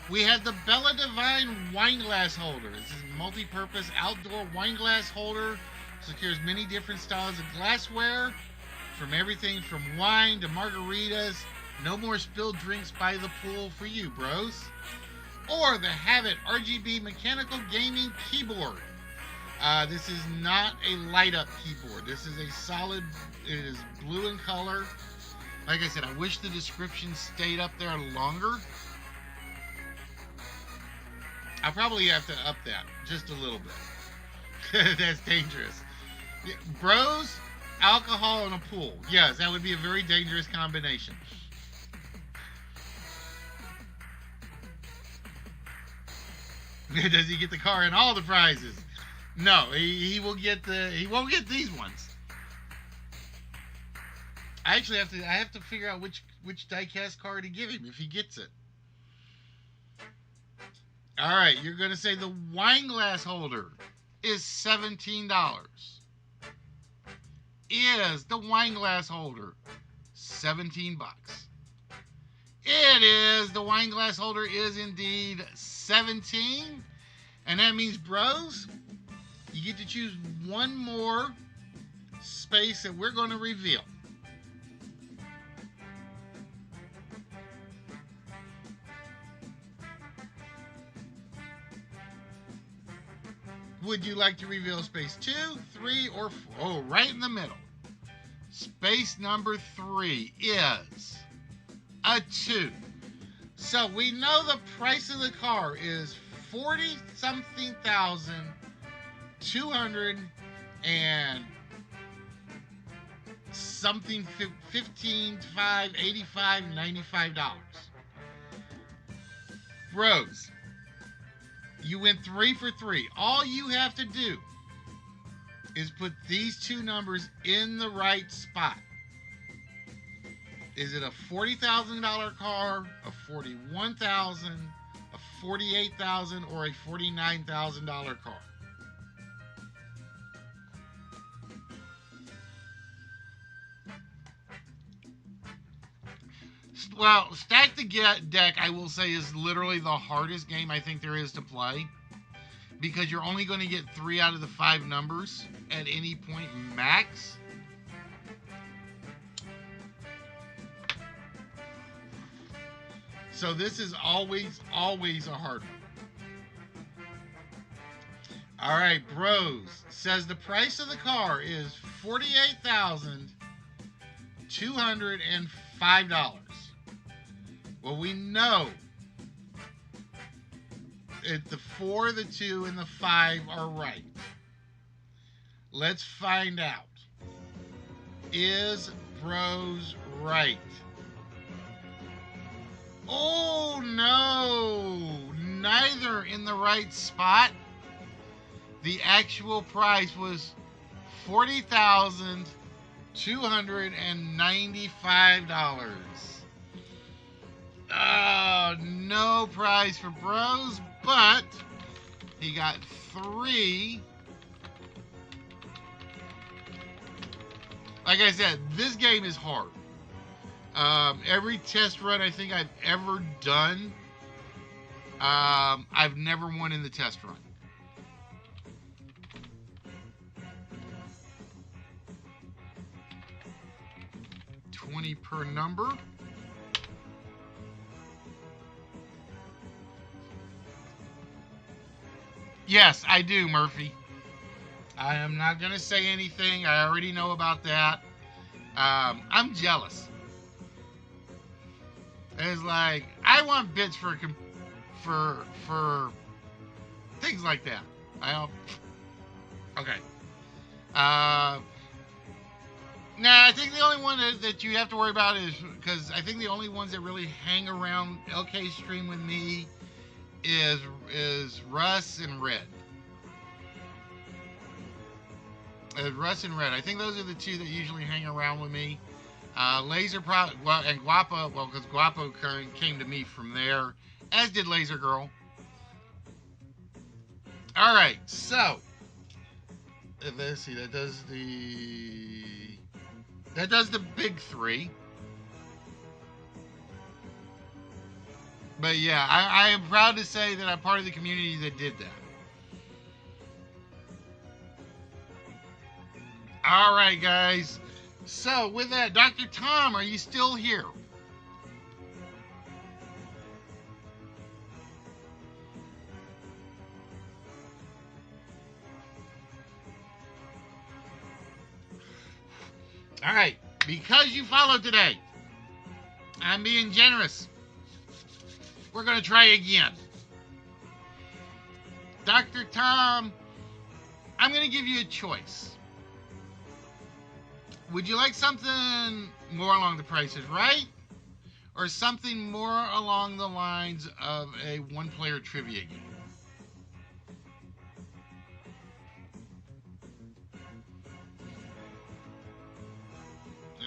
We have the Bella Divine wine glass holder. This is a multi-purpose outdoor wine glass holder. Secures many different styles of glassware, from everything from wine to margaritas. No more spilled drinks by the pool for you, bros. Or the Habit RGB mechanical gaming keyboard. This is not a light-up keyboard. This is a solid, it is blue in color. Like I said, I wish the description stayed up there longer. I probably have to up that just a little bit. That's dangerous. Yeah, bros, alcohol, and a pool. Yes, that would be a very dangerous combination. Does he get the car and all the prizes? No, he will get he won't get these ones. I actually I have to figure out which diecast car to give him if he gets it. All right, you're going to say the wine glass holder is $17. Is the wine glass holder 17 bucks? It is. The wine glass holder is indeed 17. And that means, bros, you get to choose one more space that we're going to reveal. Would you like to reveal space 2, 3, or 4? Oh, right in the middle. Space number 3 is a 2. So we know the price of the car is 40-something thousand, 200 and something, 15, 5, 85, $95. Rose, you went 3 for 3. All you have to do is put these two numbers in the right spot. Is it a $40,000 car, a $41,000, a $48,000, or a $49,000 car? Well, Stack the Deck, I will say, is literally the hardest game I think there is to play, because you're only going to get 3 out of the 5 numbers at any point max. So this is always a hard one. All right, Bros says the price of the car is $48,205. Well, we know the 4, the 2, and the 5 are right. Let's find out. Is Bros right? Oh, no. Neither in the right spot. The actual price was $40,295. Oh, no prize for Bros, but he got 3. Like I said, this game is hard. Every test run I think I've ever done, I've never won in the test run. $20 per number. Yes, I do, Murphy. I am not going to say anything. I already know about that. I'm jealous. It's like, I want bits for things like that. I don't. Okay. Nah, I think the only one that you have to worry about is, because I think the only ones that really hang around LK Stream with me is Russ and Red. Russ and Red. I think those are the two that usually hang around with me. Laser and Guapo, well, because Guapo came to me from there, as did Laser Girl. All right, so let's see. That does the big 3. But yeah, I am proud to say that I'm part of the community that did that. All right, guys. So with that, Dr. Tom, are you still here? All right, because you followed today, I'm being generous. We're going to try again. Dr. Tom, I'm going to give you a choice. Would you like something more along the Price is Right? Or something more along the lines of a one-player trivia game?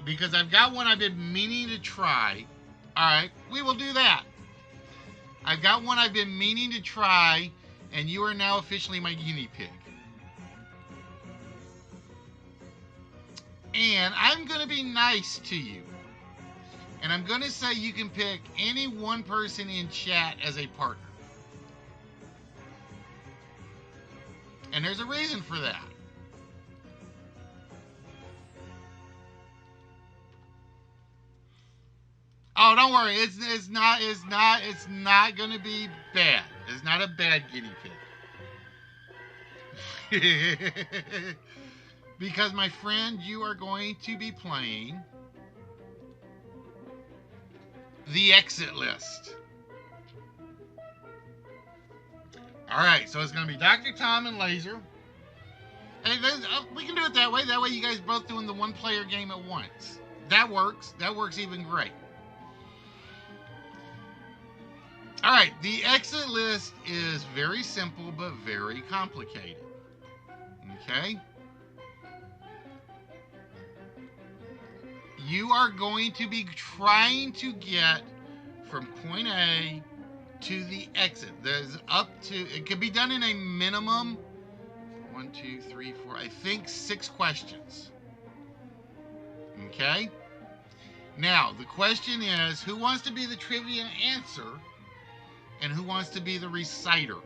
Because I've got one I've been meaning to try. All right, we will do that. I've got one I've been meaning to try, and you are now officially my guinea pig. And I'm going to be nice to you. And I'm going to say you can pick any one person in chat as a partner. And there's a reason for that. Oh, don't worry. It's not going to be bad. It's not a bad guinea pig. Because, my friend, you are going to be playing the exit list. All right, so it's going to be Dr. Tom and Laser. Hey, we can do it that way. That way you guys both doing the one-player game at once. That works. That works even great. All right, the exit list is very simple but very complicated. Okay? You are going to be trying to get from point A to the exit. There's up to, it can be done in a minimum 1, 2, 3, 4, I think 6 questions. Okay? Now, the question is, who wants to be the trivia answer and who wants to be the reciter?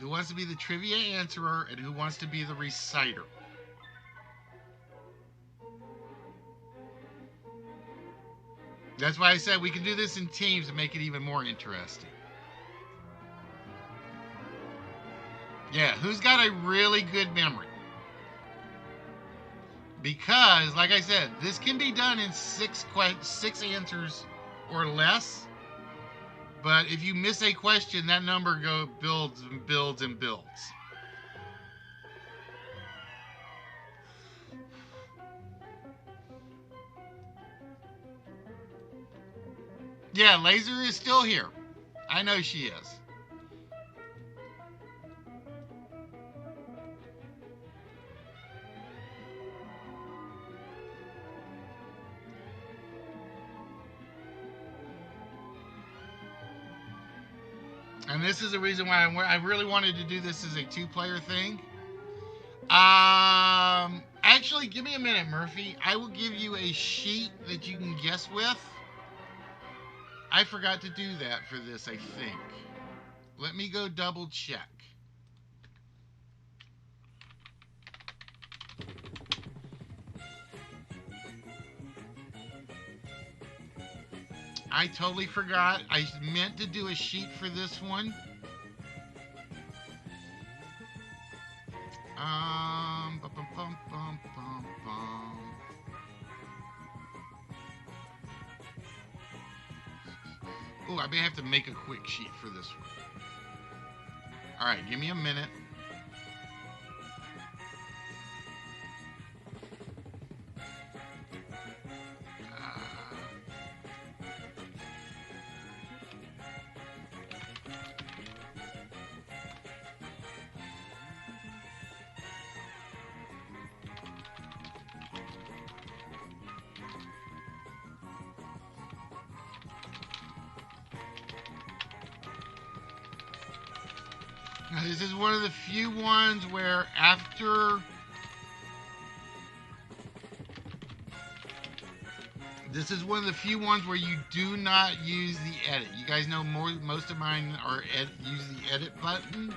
Who wants to be the trivia answerer and who wants to be the reciter? That's why I said we can do this in teams to make it even more interesting. Yeah, who's got a really good memory? Because, like I said, this can be done in 6 answers or less. But if you miss a question, that number builds and builds and builds. Yeah, Laser is still here. I know she is. And this is the reason why I really wanted to do this as a 2-player thing. Actually, give me a minute, Murphy. I will give you a sheet that you can guess with. I forgot to do that for this, I think. Let me go double check. I totally forgot. I meant to do a sheet for this one. Bum, bum, bum, bum, bum. Oh, I may have to make a quick sheet for this one. All right, give me a minute. Now, this is one of the few ones where after this is one of the few ones where you do not use the edit. You guys know most of mine are use the edit button.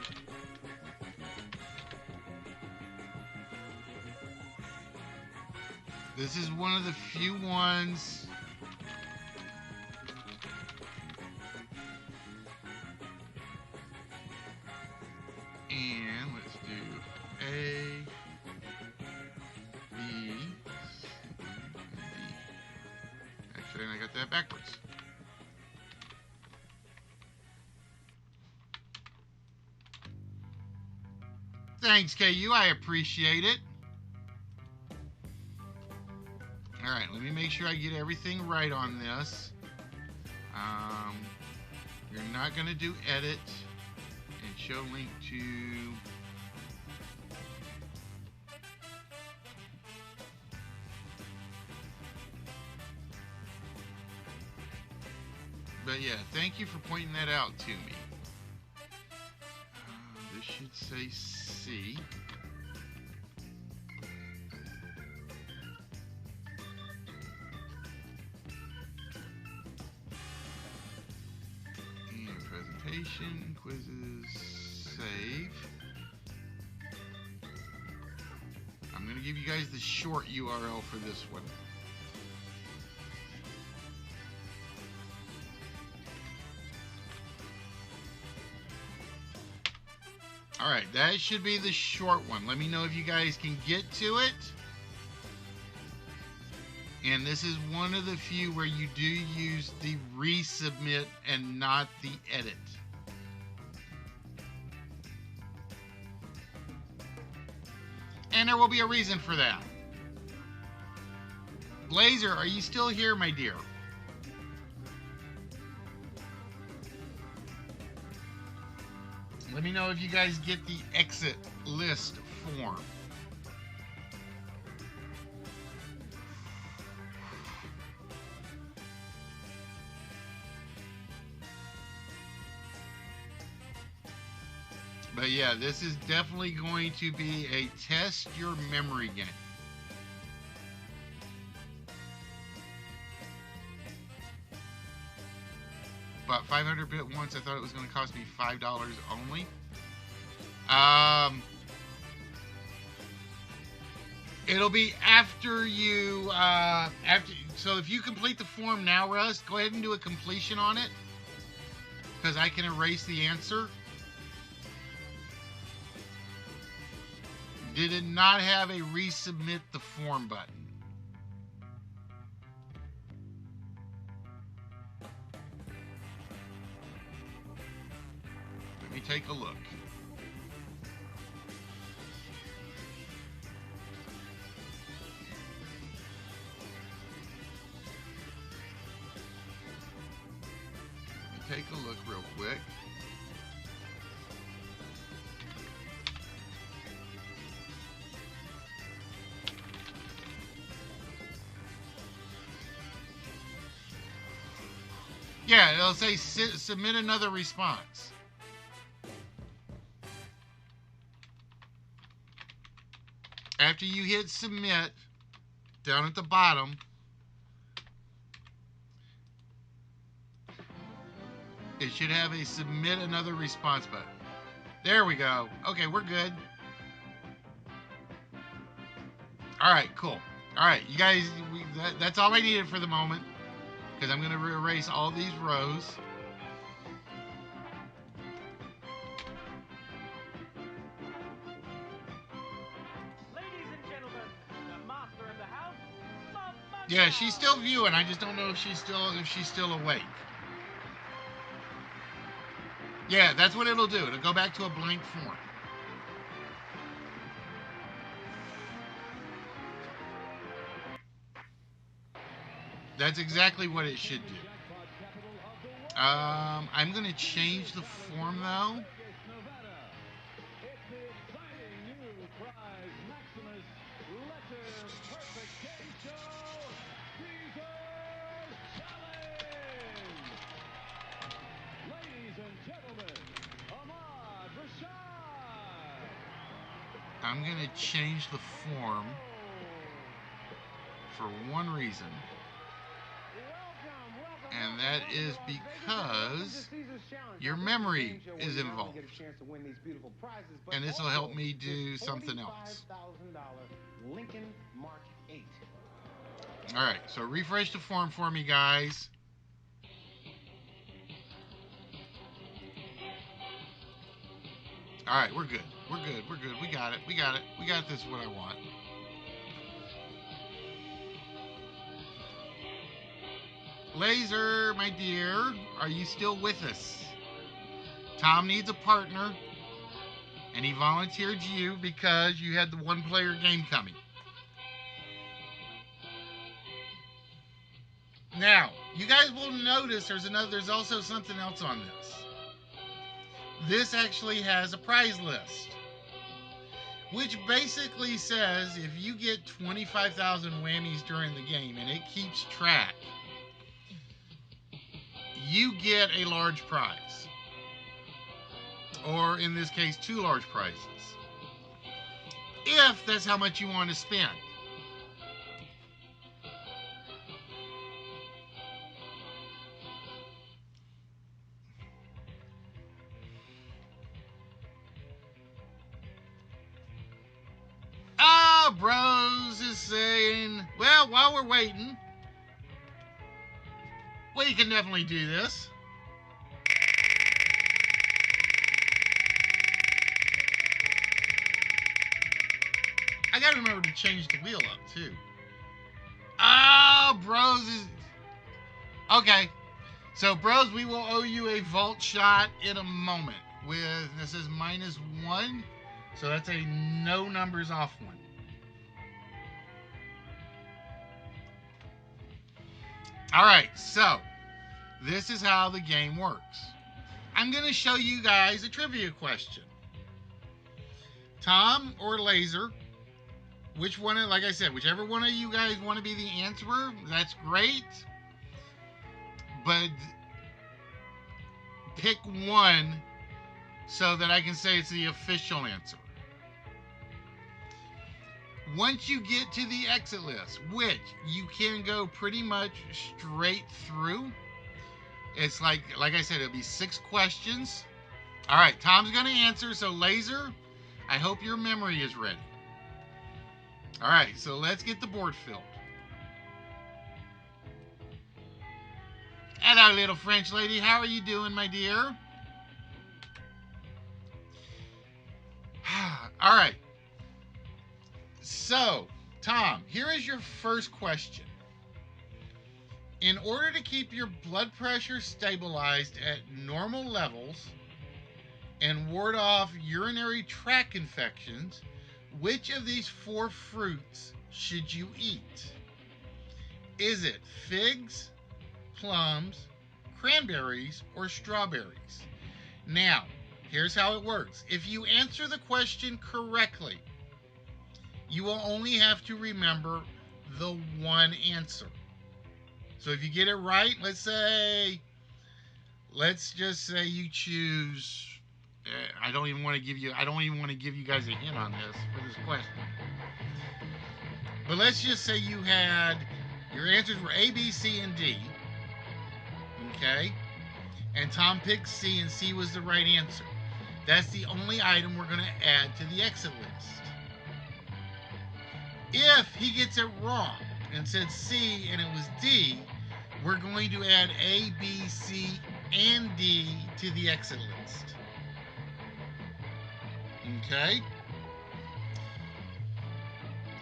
This is one of the few ones. And let's do A, B, C, and D. Actually, then I got that backwards. Thanks, KU. I appreciate it. All right, let me make sure I get everything right on this. You're not going to do edit and show link to... But yeah, thank you for pointing that out to me. This should say C. And presentation, quizzes, save. I'm going to give you guys the short URL for this one. Alright, that should be the short one. Let me know if you guys can get to it. And this is one of the few where you do use the resubmit and not the edit. And there will be a reason for that. Blazer, are you still here, my dear? Let me know if you guys get the exit list form. But yeah, this is definitely going to be a test your memory game. But 500 bit once, I thought it was going to cost me $5 only. It'll be after you, so if you complete the form now, Russ, go ahead and do a completion on it, because I can erase the answer. Did it not have a resubmit the form button? Let me take a look. Let me take a look real quick. Yeah, it'll say submit another response. After you hit submit, down at the bottom, it should have a submit another response button. There we go. Okay, we're good. All right, cool. All right, you guys, that's all I needed for the moment. Because I'm going to erase all these rows. Ladies and gentlemen, the master of the house, Mama. Yeah, she's still viewing. I just don't know if she's still awake. Yeah, that's what it'll do. It'll go back to a blank form. That's exactly what it should do. I'm going to change the form, though. I'm going to change the form for one reason. And that is because your memory is involved. And this will help me do something else. Alright, so refresh the form for me, guys. Alright, we're good. We're good. We're good. We got it. We got it. We got this what I want. Laser, my dear, are you still with us? Tom needs a partner, and he volunteered you because you had the one-player game coming. Now, you guys will notice there's also something else on this. This actually has a prize list, which basically says if you get 25,000 whammies during the game and it keeps track, you get a large prize. Or in this case, 2 large prizes. If that's how much you want to spend. Ah, Bros is saying, well, while we're waiting, we can definitely do this. I gotta remember to change the wheel up, too. Ah, Bros is... Okay. So, Bros, we will owe you a vault shot in a moment. This is -1. So that's a no numbers off one. All right, so this is how the game works. I'm going to show you guys a trivia question. Tom or Laser, which one, like I said, whichever one of you guys want to be the answerer, that's great. But pick one so that I can say it's the official answer. Once you get to the exit list, which you can go pretty much straight through, it's like I said, it'll be 6 questions. All right, Tom's going to answer, so Laser, I hope your memory is ready. All right, so let's get the board filled. Hello, little French lady. How are you doing, my dear? All right. So, Tom, here is your first question. In order to keep your blood pressure stabilized at normal levels and ward off urinary tract infections, which of these 4 fruits should you eat? Is it figs, plums, cranberries, or strawberries? Now, here's how it works. If you answer the question correctly, you will only have to remember the one answer. So if you get it right, let's just say you choose, I don't even want to give you guys a hint on this for this question. But let's just say your answers were A, B, C, and D. Okay? And Tom picked C, and C was the right answer. That's the only item we're going to add to the exit list. If he gets it wrong and said C and it was D, we're going to add A, B, C, and D to the exit list. Okay?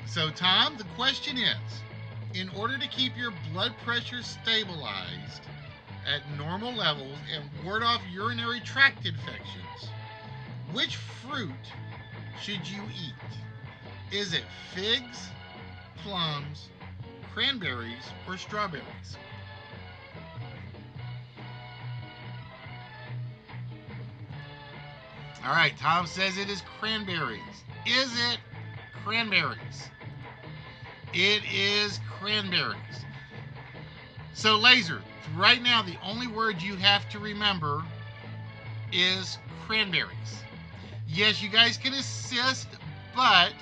So, Tom, the question is, in order to keep your blood pressure stabilized at normal levels and ward off urinary tract infections, which fruit should you eat? Is it figs, plums, cranberries, or strawberries? All right, Tom says it is cranberries. Is it cranberries? It is cranberries. So, Laser, right now the only word you have to remember is cranberries. Yes, you guys can assist, but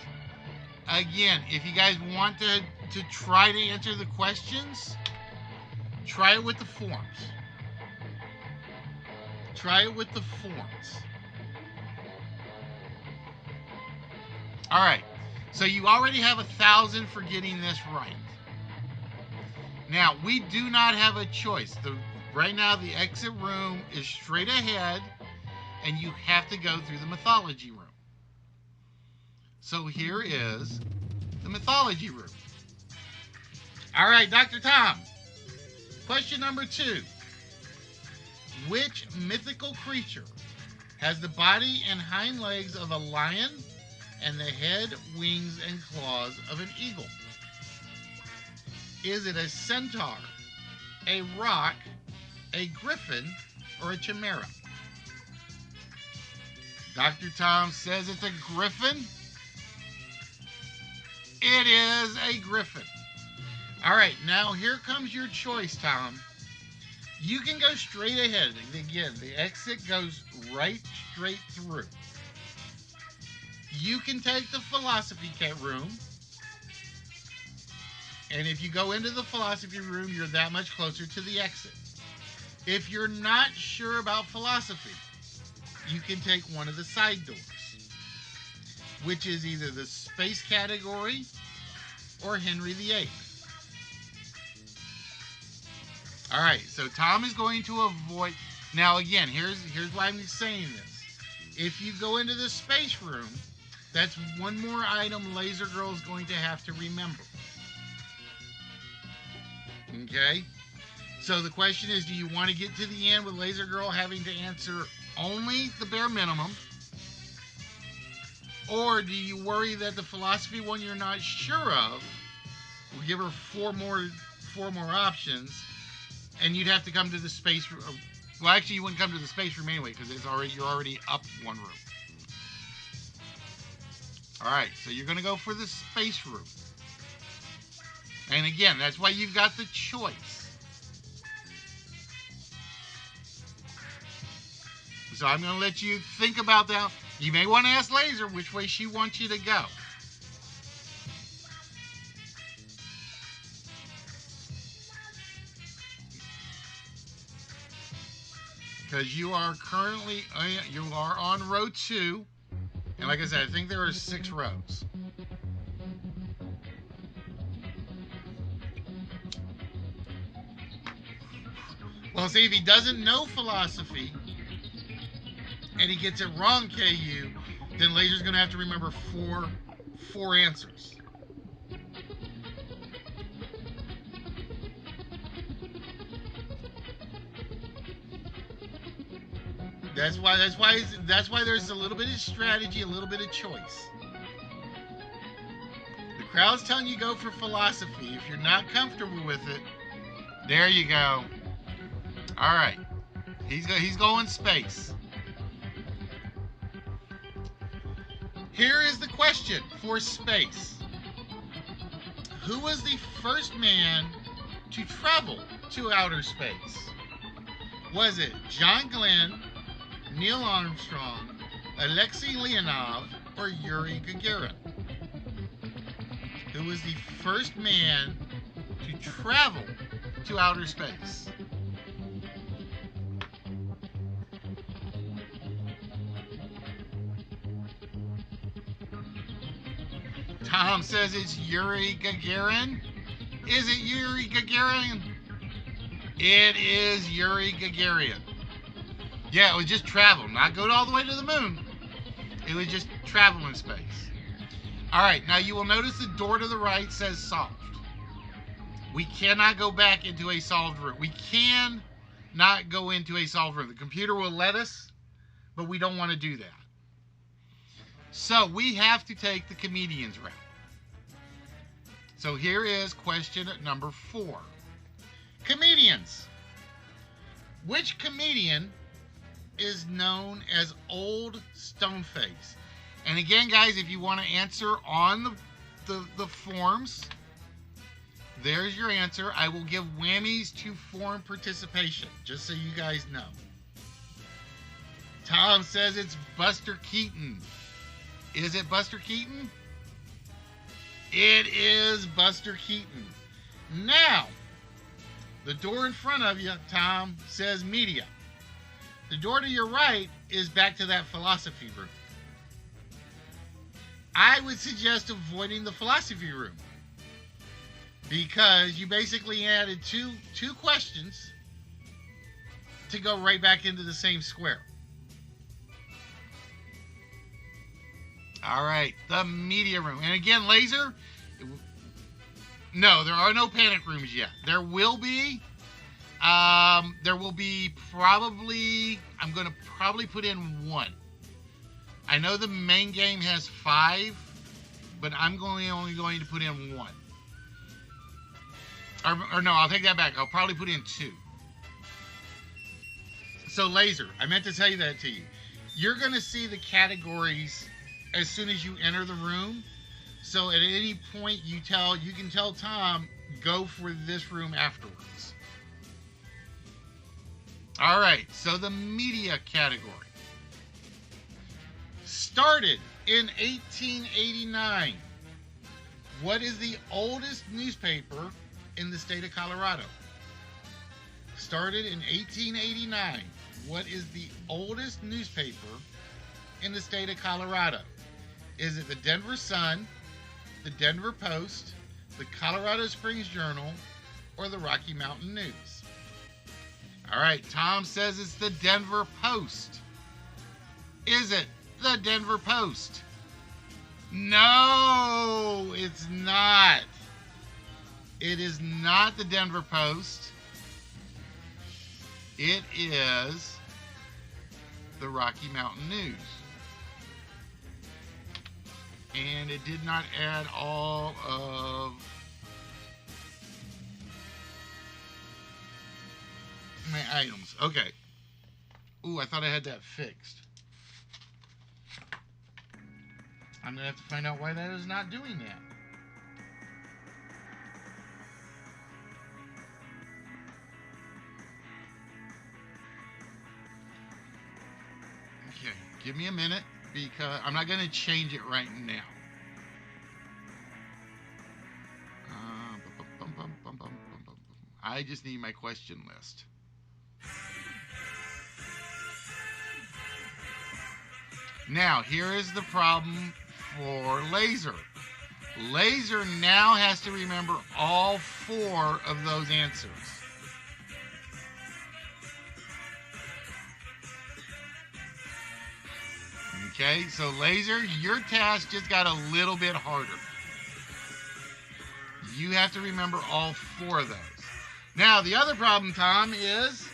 again, if you guys want to try to answer the questions, try it with the forms. Try it with the forms. All right, so you already have 1,000 for getting this right. Now, we do not have a choice. Right now, the exit room is straight ahead, and you have to go through the mythology room. So here is the mythology room. All right, Dr. Tom, Question number 2. Which mythical creature has the body and hind legs of a lion and the head, wings, and claws of an eagle? Is it a centaur, a roc, a griffin, or a chimera? Dr. Tom says it's a griffin. It is a griffin. All right, now here comes your choice, Tom. You can go straight ahead. Again, the exit goes right straight through. You can take the philosophy room. And if you go into the philosophy room, you're that much closer to the exit. If you're not sure about philosophy, you can take one of the side doors, which is either the space category or Henry VIII. All right, so Tom is going to avoid. Now, again, here's why I'm saying this. If you go into the space room, that's one more item Laser Girl is going to have to remember. Okay? So the question is, do you want to get to the end with Laser Girl having to answer only the bare minimum? Or do you worry that the philosophy one you're not sure of will give her four more options, and you'd have to come to the space room? Well, actually, you wouldn't come to the space room anyway because you're already up one room. All right, so you're going to go for the space room. And again, that's why you've got the choice. So I'm going to let you think about that. You may want to ask Laser which way she wants you to go. Because you are currently, you are on row 2. And like I said, I think there are 6 rows. Well, see, if he doesn't know philosophy and he gets it wrong, KU, then Laser's going to have to remember four answers. That's why there's a little bit of strategy, a little bit of choice. The crowd's telling you go for philosophy. If you're not comfortable with it, there you go. All right, he's going space. Here is the question for space. Who was the first man to travel to outer space? Was it John Glenn, Neil Armstrong, Alexei Leonov, or Yuri Gagarin? Who was the first man to travel to outer space? Tom says it's Yuri Gagarin. Is it Yuri Gagarin? It is Yuri Gagarin. Yeah, it was just travel, not go all the way to the moon. It was just travel in space. All right, now you will notice the door to the right says solved. We cannot go back into a solved room. We can not go into a solved room. The computer will let us, but we don't want to do that. So we have to take the comedian's route. So here is question number 4. Comedians. Which comedian is known as Old Stoneface? And again, guys, if you want to answer on the forms, there's your answer. I will give whammies to form participation, just so you guys know. Tom says it's Buster Keaton. Is it Buster Keaton? It is Buster Keaton. Now, the door in front of you, Tom, says media. The door to your right is back to that philosophy room. I would suggest avoiding the philosophy room because you basically added two questions to go right back into the same square. All right, the media room. And again, Laser, no, there are no panic rooms yet. There will be, There will be probably, I'm going to probably put in one. I know the main game has 5, but I'm only going to put in 1. Or no, I'll take that back. I'll probably put in 2. So Laser, I meant to tell you that to you. You're going to see the categories as soon as you enter the room. So at any point you can tell Tom, go for this room afterwards. All right, so the media category started in 1889. What is the oldest newspaper in the state of Colorado? Started in 1889. What is the oldest newspaper in the state of Colorado? Is it the Denver Sun, the Denver Post, the Colorado Springs Journal, or the Rocky Mountain News? All right, Tom says it's the Denver Post. Is it the Denver Post? No, it's not. It is not the Denver Post. It is the Rocky Mountain News. And it did not add all of my items. Okay. Ooh, I thought I had that fixed. I'm going to have to find out why that is not doing that. Okay, give me a minute because I'm not going to change it right now. I just need my question list. Now, here is the problem for Laser. Laser now has to remember all 4 of those answers. Okay, so Laser, your task just got a little bit harder. You have to remember all 4 of those. Now, the other problem, Tom, is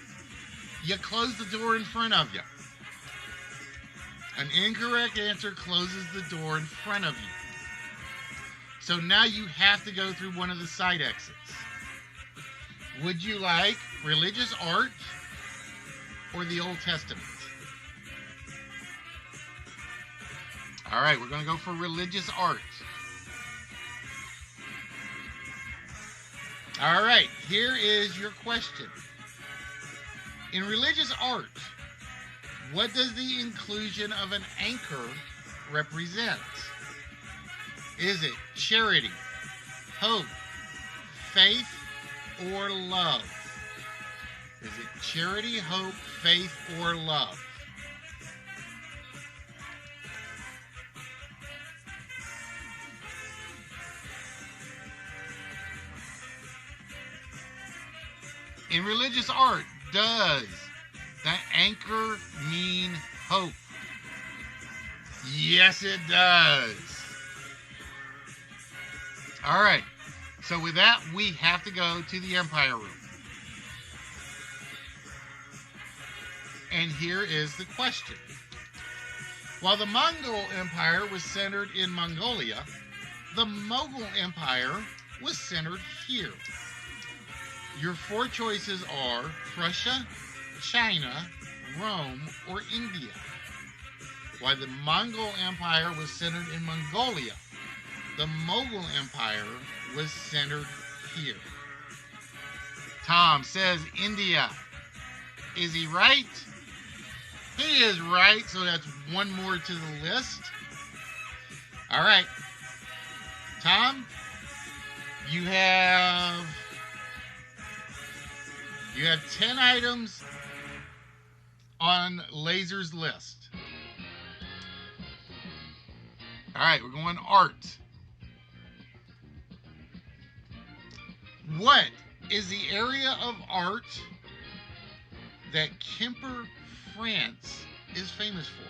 you close the door in front of you. An incorrect answer closes the door in front of you. So now you have to go through one of the side exits. Would you like religious art or the Old Testament? All right, we're going to go for religious art. All right, here is your question. In religious art, what does the inclusion of an anchor represent? Is it charity, hope, faith, or love? Is it charity, hope, faith, or love? In religious art, does the anchor mean hope? Yes, it does. All right. So with that, we have to go to the Empire Room. And here is the question. While the Mongol Empire was centered in Mongolia, the Mughal Empire was centered here. Your 4 choices are Prussia, China, Rome, or India. While the Mongol Empire was centered in Mongolia, the Mughal Empire was centered here. Tom says India. Is he right? He is right, so that's 1 more to the list. All right. Tom, you have 10 items on Laser's list. All right, we're going art. What is the area of art that Kemper, France is famous for?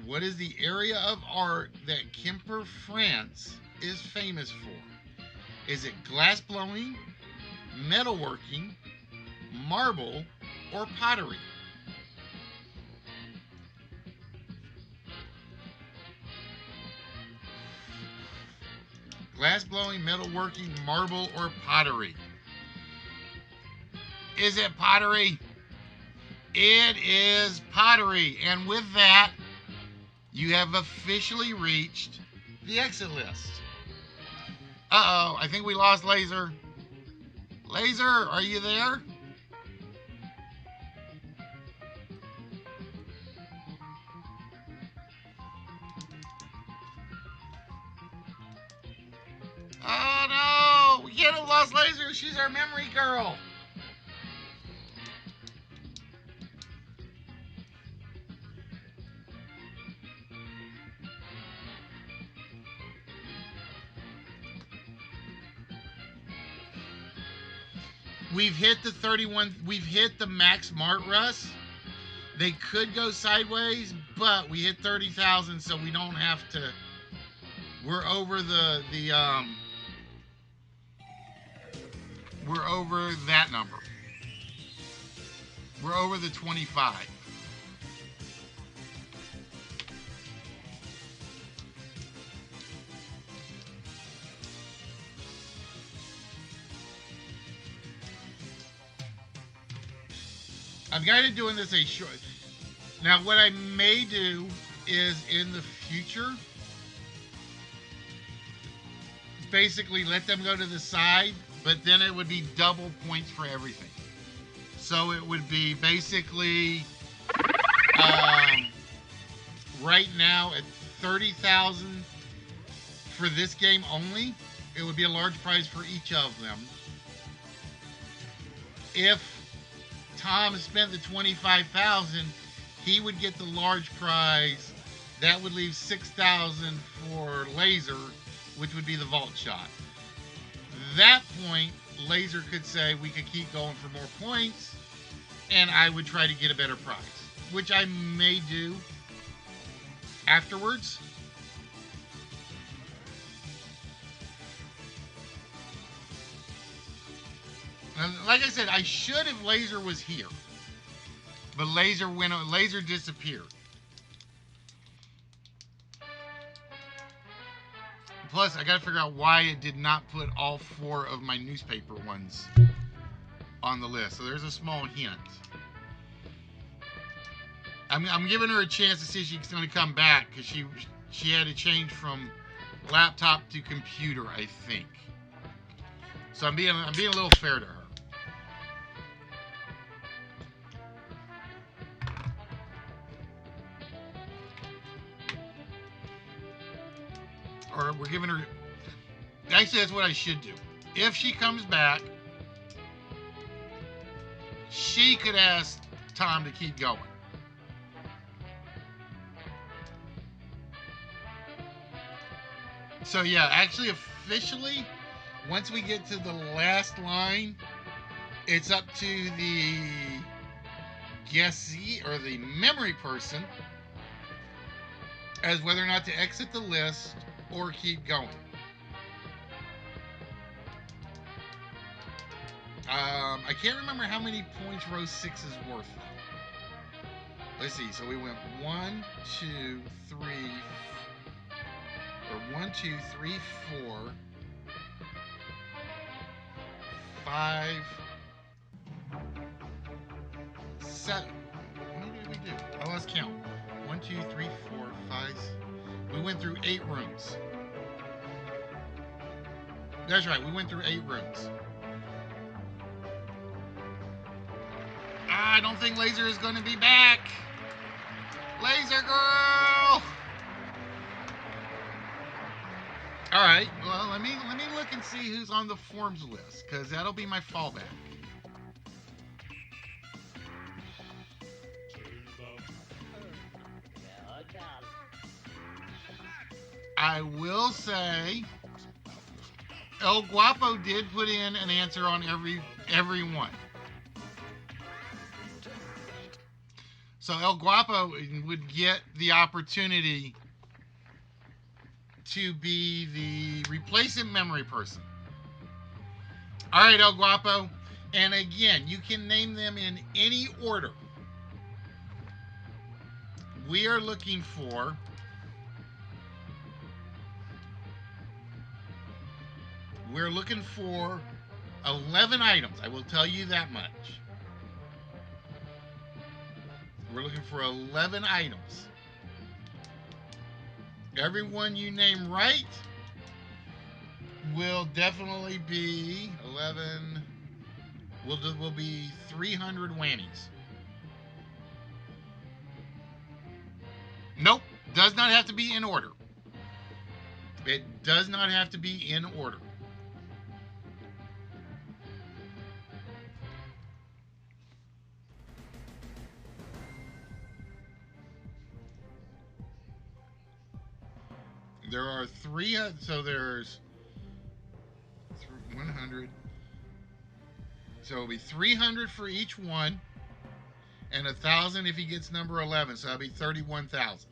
What is the area of art that Kemper, France is famous for? Is it glass blowing, metalworking, marble, or pottery? Glass blowing, metalworking, marble, or pottery? Is it pottery? It is pottery. And with that, you have officially reached the exit list. Uh-oh, I think we lost Laser. Laser, are you there? Oh no, we can't have lost Laser. She's our memory girl. We've hit the 31. We've hit the max Mart Russ. They could go sideways, but we hit 30,000, so we don't have to. We're over we're over that number. We're over the 25. I'm kind of doing this a short. Now, what I may do is in the future, basically let them go to the side, but then it would be double points for everything. So it would be basically right now at 30,000 for this game only. It would be a large prize for each of them. If Tom spent the 25,000, he would get the large prize. That would leave 6,000 for Laser, which would be the vault shot. That point, Laser could say we could keep going for more points, and I would try to get a better prize, which I may do afterwards. Like I said, I should if Laser was here. But Laser disappeared. Plus, I gotta figure out why it did not put all 4 of my newspaper ones on the list. So there's a small hint. I'm giving her a chance to see if she's gonna come back, because she had to change from laptop to computer, I think. So I'm being a little fair to her. Or we're giving her. Actually, that's what I should do. If she comes back, she could ask Tom to keep going. So yeah, actually, officially, once we get to the last line, it's up to the guessee or the memory person as whether or not to exit the list or keep going. I can't remember how many points row 6 is worth. Let's see. So we went 1, 2, 3, or 1, 2, 3, 4, 5, 7. How many did we do? Oh, let's count. 1, 2, 3, 4, 5. We went through 8 rooms. That's right, we went through 8 rooms. I don't think Laser is going to be back. Laser girl. All right. Well, let me look and see who's on the forms list, because that'll be my fallback. I will say El Guapo did put in an answer on every one. So El Guapo would get the opportunity to be the replacement memory person. All right, El Guapo. And again, you can name them in any order. We are looking for We're looking for 11 items. I will tell you that much. We're looking for 11 items. Everyone you name right will definitely be 11. Will be 300 whammies. Nope, does not have to be in order. It does not have to be in order. There are three, so there's 100. So it'll be 300 for each one, and 1,000 if he gets number 11. So that'll be 31,000.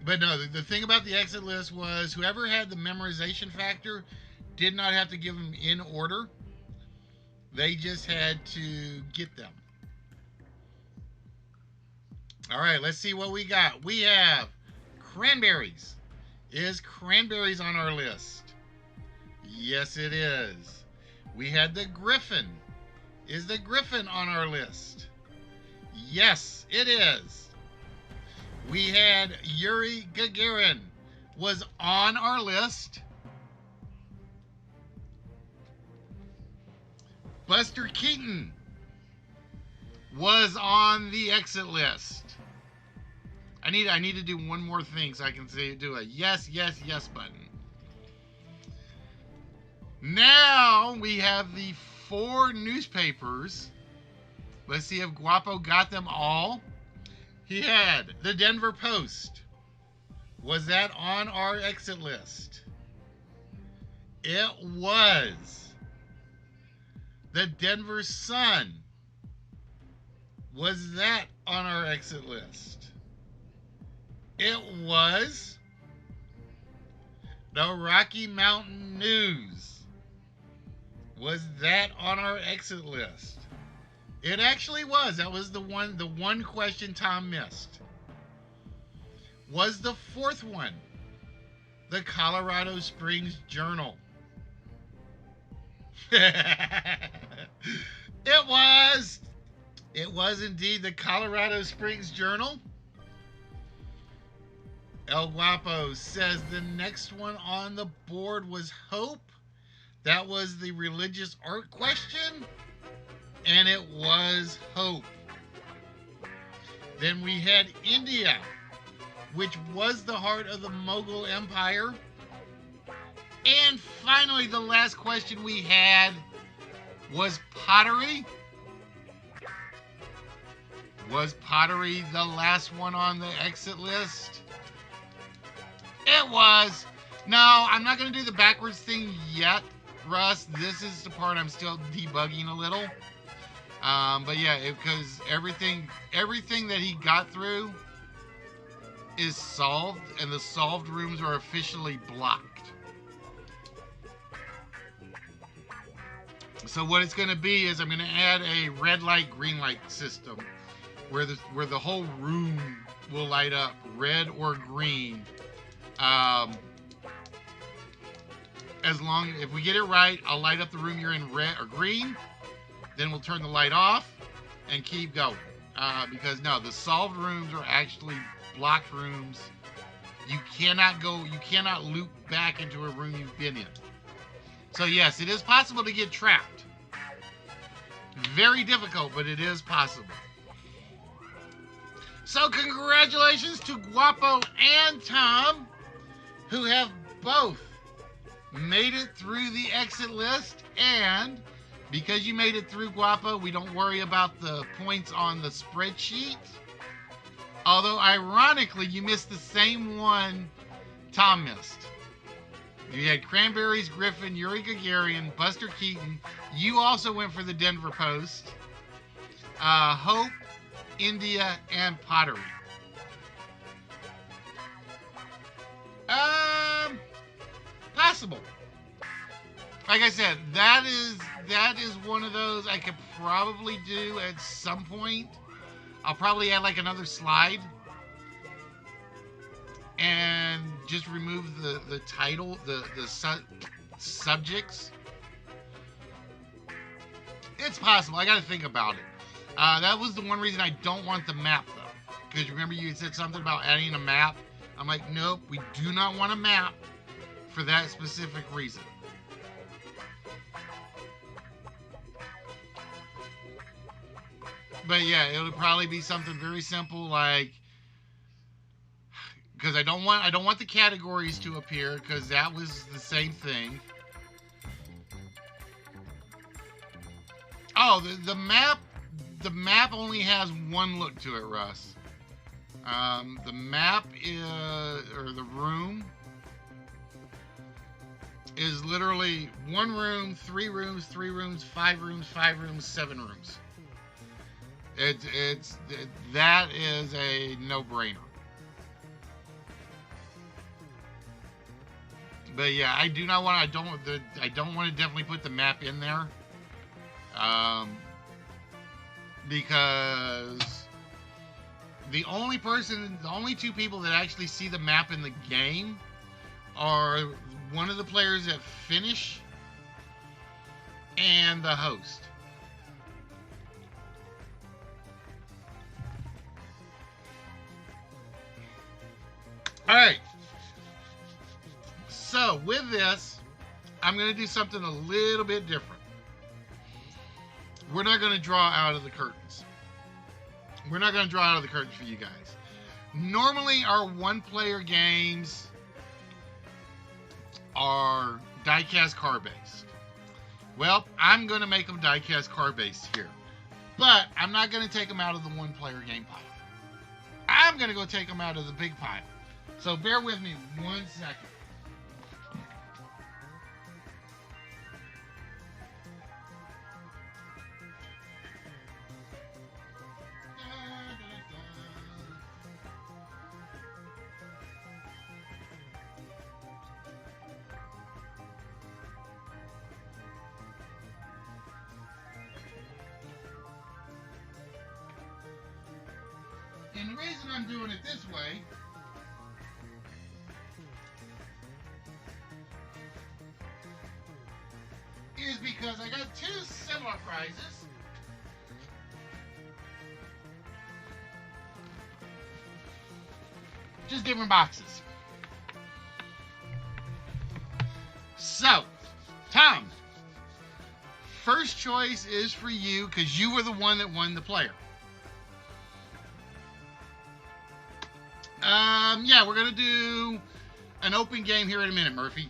But no, the thing about the exit list was whoever had the memorization factor did not have to give them in order. They just had to get them. All right, let's see what we got. We have cranberries. Is cranberries on our list? Yes, it is. We had the griffin. Is the griffin on our list? Yes, it is. We had Yuri Gagarin was on our list. Buster Keaton was on the exit list. I need to do one more thing so I can do a yes, yes, yes button. Now we have the 4 newspapers. Let's see if Guapo got them all. He had the Denver Post. Was that on our exit list? It was. The Denver Sun. Was that on our exit list? It was. The Rocky Mountain News. Was that on our exit list? It actually was. That was the one question Tom missed. Was the 4th one the Colorado Springs Journal? It was. It was indeed the Colorado Springs Journal. El Guapo says the next one on the board was Hope. That was the religious art question. And it was Hope. Then we had India, which was the heart of the Mughal Empire. And finally, the last question we had was pottery. Was pottery the last one on the exit list? It was. No, I'm not going to do the backwards thing yet, Russ. This is the part I'm still debugging a little. But yeah, because everything that he got through is solved, and the solved rooms are officially blocked. So what it's going to be is I'm going to add a red light, green light system where the whole room will light up red or green. If we get it right, I'll light up the room you're in red or green. Then we'll turn the light off and keep going. Because no, the solved rooms are actually blocked rooms. You cannot loop back into a room you've been in. So yes, it is possible to get trapped. Very difficult, but it is possible. So congratulations to Guapo and Tom, who have both made it through the exit list. And because you made it through, Guapo, we don't worry about the points on the spreadsheet. Although, ironically, you missed the same one Tom missed. You had Cranberries, Griffin, Yuri Gagarin, Buster Keaton. You also went for the Denver Post. Hope India, and pottery. Possible. Like I said, that is one of those I could probably do at some point. I'll probably add like another slide and just remove the title, the subjects. It's possible. I got to think about it. That was the one reason I don't want the map though, because remember you said something about adding a map. I'm like, nope, we do not want a map for that specific reason. But yeah, it'll probably be something very simple, like, because I don't want the categories to appear, because that was the same thing. Oh, the map only has one look to it, Russ. The map is, or the room is literally 1 room, 3 rooms, 3 rooms, 5 rooms, 5 rooms, 7 rooms. That is a no-brainer. But yeah, I don't want to definitely put the map in there. Because the only 2 people that actually see the map in the game are one of the players that finish and the host. Alright. So, with this, I'm going to do something a little bit different. We're not going to draw out of the curtains. We're not going to draw out of the curtains for you guys. Normally, our one-player games are die-cast card-based. Well, I'm going to make them die-cast card-based here. But I'm not going to take them out of the one-player game pile. I'm going to go take them out of the big pile. So bear with me 1 second. And the reason I'm doing it this way is because I got 2 similar prizes. Just different boxes. So, Tom, first choice is for you because you were the one that won the player. Yeah, we're going to do an open game here in a minute, Murphy.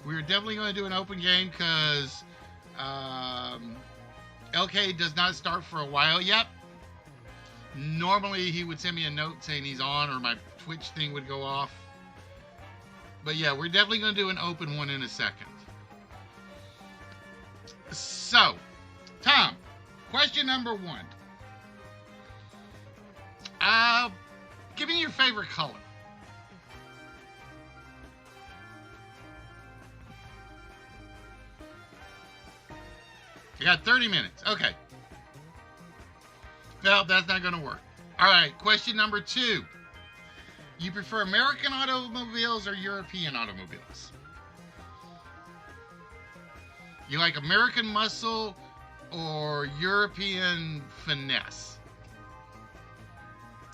We're definitely going to do an open game because LK does not start for a while yet. Normally, he would send me a note saying he's on or my Twitch thing would go off. But yeah, we're definitely going to do an open one in a second. So, Tom, question number 1. Give me your favorite color. You got 30 minutes. Okay. Well, that's not going to work. All right, question number 2. You prefer American automobiles or European automobiles? You like American muscle or European finesse?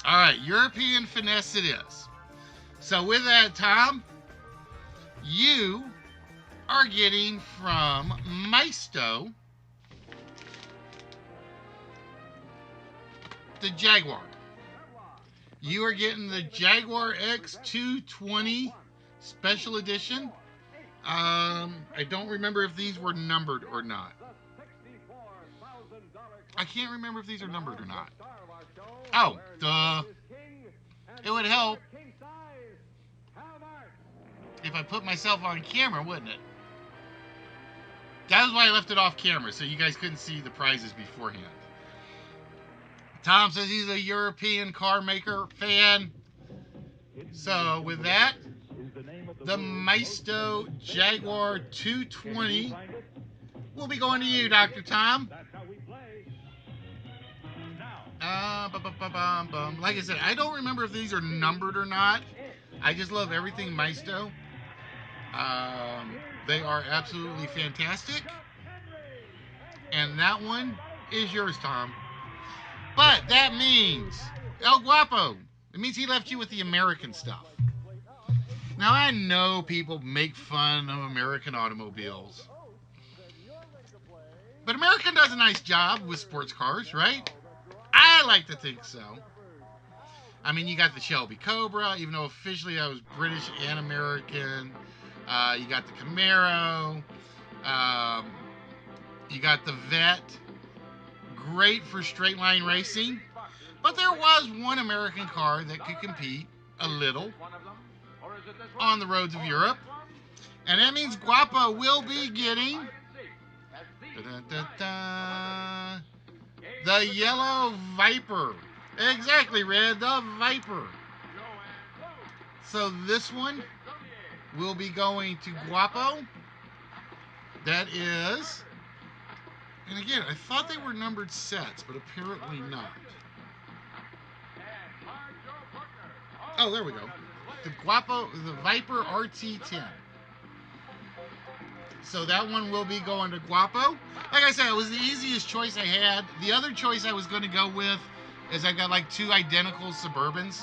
All right, European finesse it is. So with that, Tom, you are getting from Maisto the Jaguar. You are getting the Jaguar X220 Special Edition. I don't remember if these were numbered or not. I can't remember if these are numbered or not. Oh, duh. It would help if I put myself on camera, wouldn't it? That was why I left it off camera, so you guys couldn't see the prizes beforehand. Tom says he's a European car maker fan. So with that, the Maisto Jaguar 220 will be going to you, Dr. Tom. Like I said, I don't remember if these are numbered or not. I just love everything Maisto. They are absolutely fantastic. And that one is yours, Tom. But that means El Guapo. It means he left you with the American stuff. Now, I know people make fun of American automobiles. But American does a nice job with sports cars, right? I like to think so. I mean, you got the Shelby Cobra, even though officially I was British and American. You got the Camaro. You got the Vet. Great for straight line racing. But there was one American car that could compete a little on the roads of Europe. And that means Guapo will be getting the yellow Viper. Exactly, Red, the Viper. So this one will be going to Guapo. That is, and again, I thought they were numbered sets, but apparently not. Oh, there we go. The Guapo, the Viper RT10. So that one will be going to Guapo. Like I said, it was the easiest choice I had. The other choice I was going to go with is I've got like two identical Suburbans.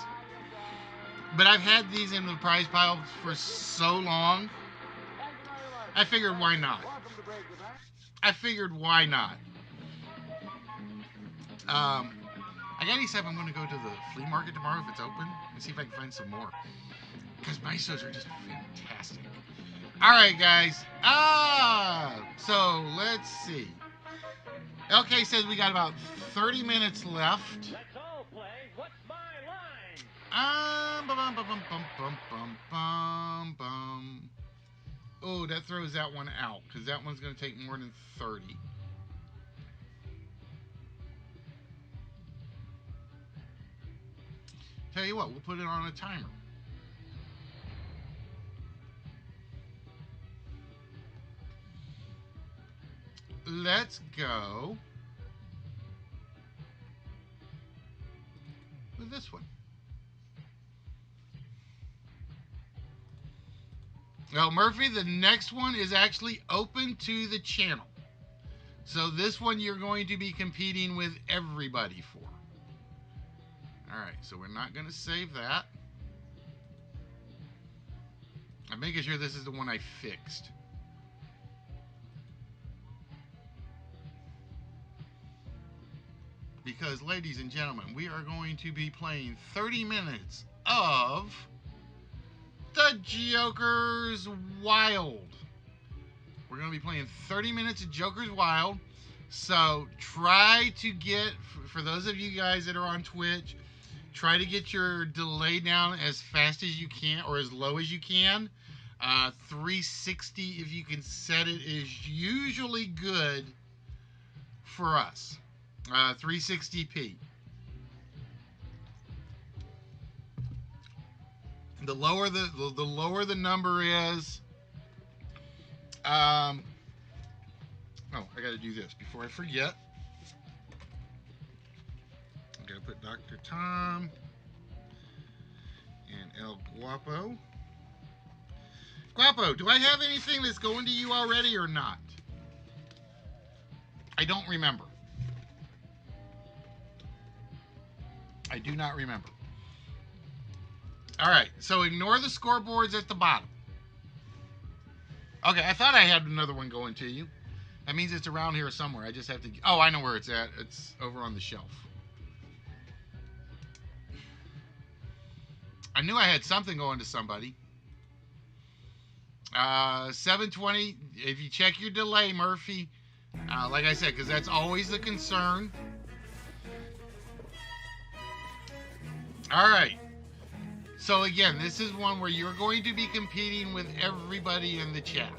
But I've had these in the prize pile for so long. I figured why not? I gotta decide if I'm going to go to the flea market tomorrow if it's open and see if I can find some more. Because Maisos are just fantastic. Alright, guys. So let's see. LK says we got about 30 minutes left. Let's all play What's My Line? Oh, that throws that one out because that one's going to take more than 30. Tell you what, we'll put it on a timer. Let's go with this one. Well, Murphy, the next one is actually open to the channel. So this one you're going to be competing with everybody for. All right, so we're not going to save that. I'm making sure this is the one I fixed. Because, ladies and gentlemen, we are going to be playing 30 minutes of the Joker's Wild. We're going to be playing 30 minutes of Joker's Wild. So try to get, for those of you guys that are on Twitch, try to get your delay down as fast as you can or as low as you can. 360, if you can set it, is usually good for us. 360p. The lower the number is. Oh, I got to do this before I forget. I'm gonna put Dr. Tom and El Guapo. Guapo, do I have anything that's going to you already or not? I don't remember. I do not remember. All right, so ignore the scoreboards at the bottom. Okay, I thought I had another one going to you. That means it's around here somewhere. I just have to... Oh, I know where it's at. It's over on the shelf. I knew I had something going to somebody. 720. If you check your delay, Murphy, like I said, because that's always the concern. All right. So again, this is one where you're going to be competing with everybody in the chat.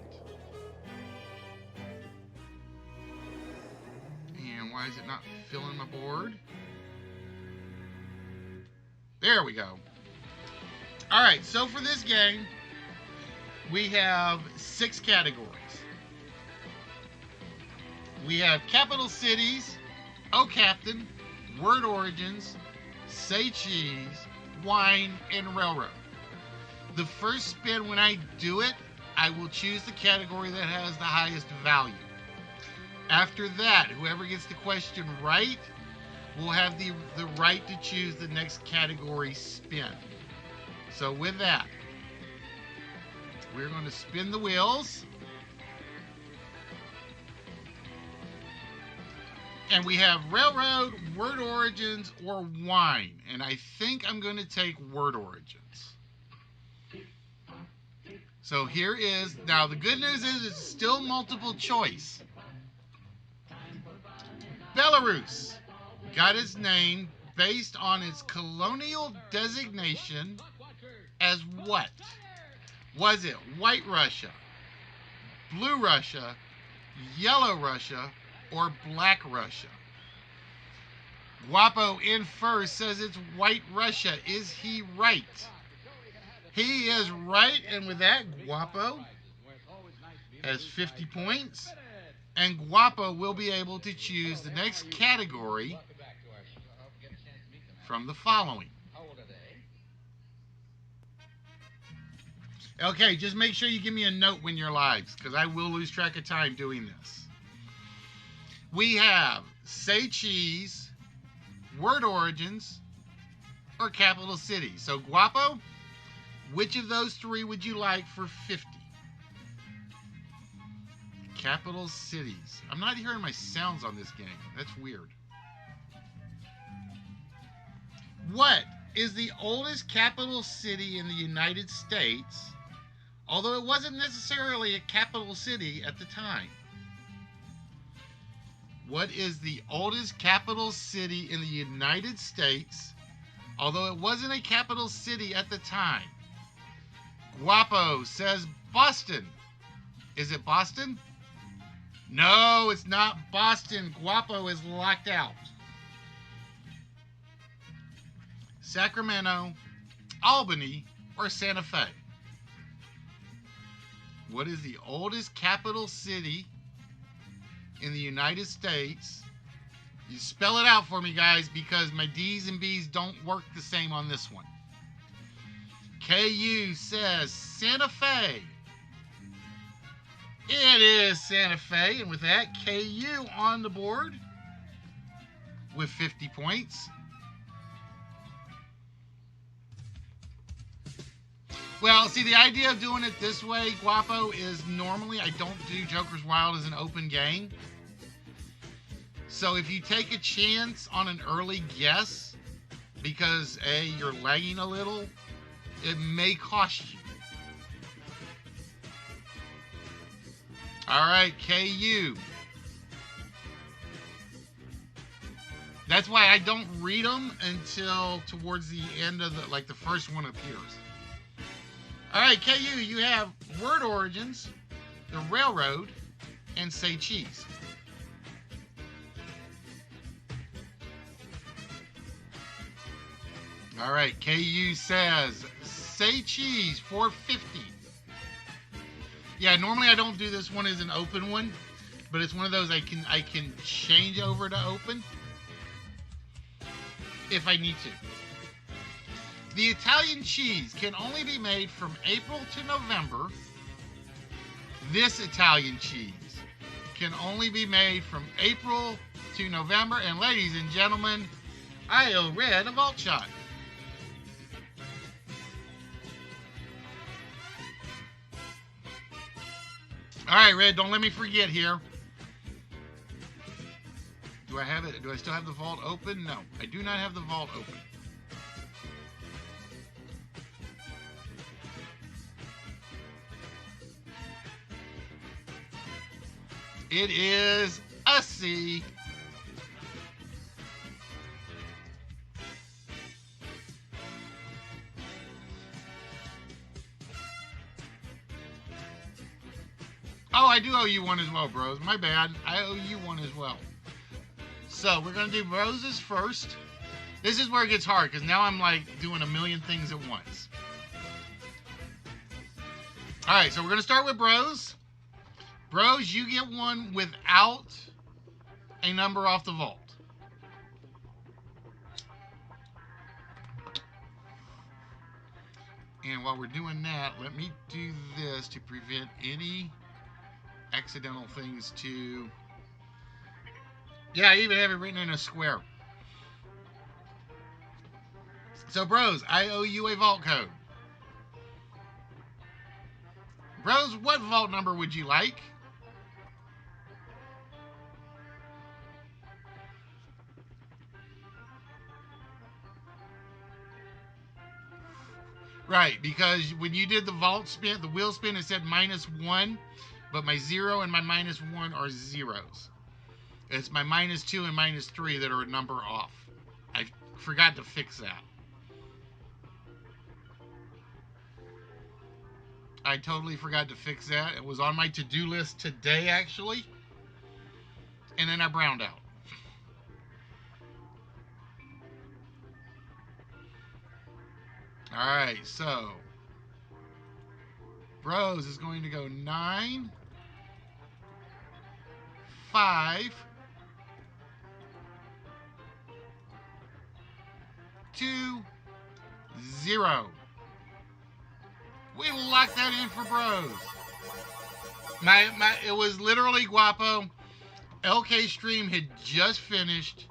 And why is it not filling my board? There we go. All right, so for this game, we have 6 categories. We have capital cities, Oh Captain, word origins, say cheese, wine, and railroad. The first spin, when I do it, I will choose the category that has the highest value. After that, whoever gets the question right will have the right to choose the next category spin. So with that, we're going to spin the wheels. And we have railroad, word origins, or wine. And I think I'm going to take word origins. So here is, now the good news is it's still multiple choice. Belarus got its name based on its colonial designation as what? Was it White Russia, Blue Russia, Yellow Russia, or Black Russia? Guapo in first says it's White Russia. Is he right? He is right, and with that, Guapo has 50 points, and Guapo will be able to choose the next category from the following. Okay, just make sure you give me a note when you're live, because I will lose track of time doing this. We have say cheese, word origins, or capital city. So Guapo, which of those 3 would you like for 50? Capital cities. I'm not hearing my sounds on this game. That's weird. What is the oldest capital city in the United States, although it wasn't necessarily a capital city at the time? What is the oldest capital city in the United States, although it wasn't a capital city at the time? Guapo says Boston. Is it Boston? No, it's not Boston. Guapo is locked out. Sacramento, Albany, or Santa Fe? What is the oldest capital city in the United States? You spell it out for me, guys, because my D's and B's don't work the same on this one. KU says Santa Fe. It is Santa Fe, and with that, KU on the board with 50 points. Well, see, the idea of doing it this way, Guapo, is normally I don't do Joker's Wild as an open game. So if you take a chance on an early guess, because A, you're lagging a little, it may cost you. All right, KU. That's why I don't read them until towards the end of the first one appears. All right, KU, you have word origins, the railroad, and say cheese. All right, KU says say cheese for 50. Yeah, normally I don't do this one as an open one, but it's one of those I can change over to open if I need to. The Italian cheese can only be made from April to November. This Italian cheese can only be made from April to November. And ladies and gentlemen, I owe Red a vault shot. All right, Red, don't let me forget here. Do I have it? Do I still have the vault open? No, I do not have the vault open. It is a C. Oh, I do owe you one as well, bros. My bad. I owe you one as well. So we're going to do roses first. This is where it gets hard because now I'm like doing a million things at once. All right, so we're going to start with Bros. Bros, you get one without a number off the vault. And while we're doing that, let me do this to prevent any accidental things to... Yeah, I even have it written in a square. So, Bros, I owe you a vault code. Bros, what vault number would you like? Right, because when you did the vault spin, the wheel spin, it said -1, but my 0 and my -1 are zeros. It's my -2 and -3 that are a number off. I forgot to fix that. I totally forgot to fix that. It was on my to-do list today, actually. And then I browned out. All right, so Bros is going to go 9, 5, 2, 0. We locked that in for Bros. It was literally Guapo. LK stream had just finished.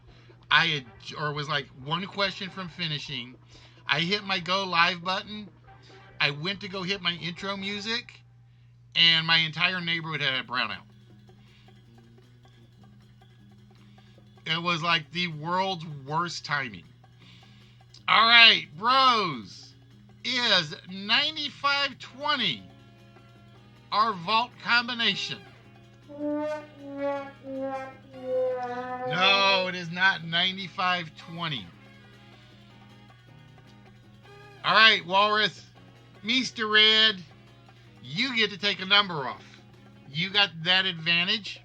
Was like one question from finishing. I hit my go live button. I went to go hit my intro music, and my entire neighborhood had a brownout. It was like the world's worst timing. All right, Bros, is 9520 our vault combination? No, it is not 9520. All right, Walrus, Mr. Red, you get to take a number off. You got that advantage.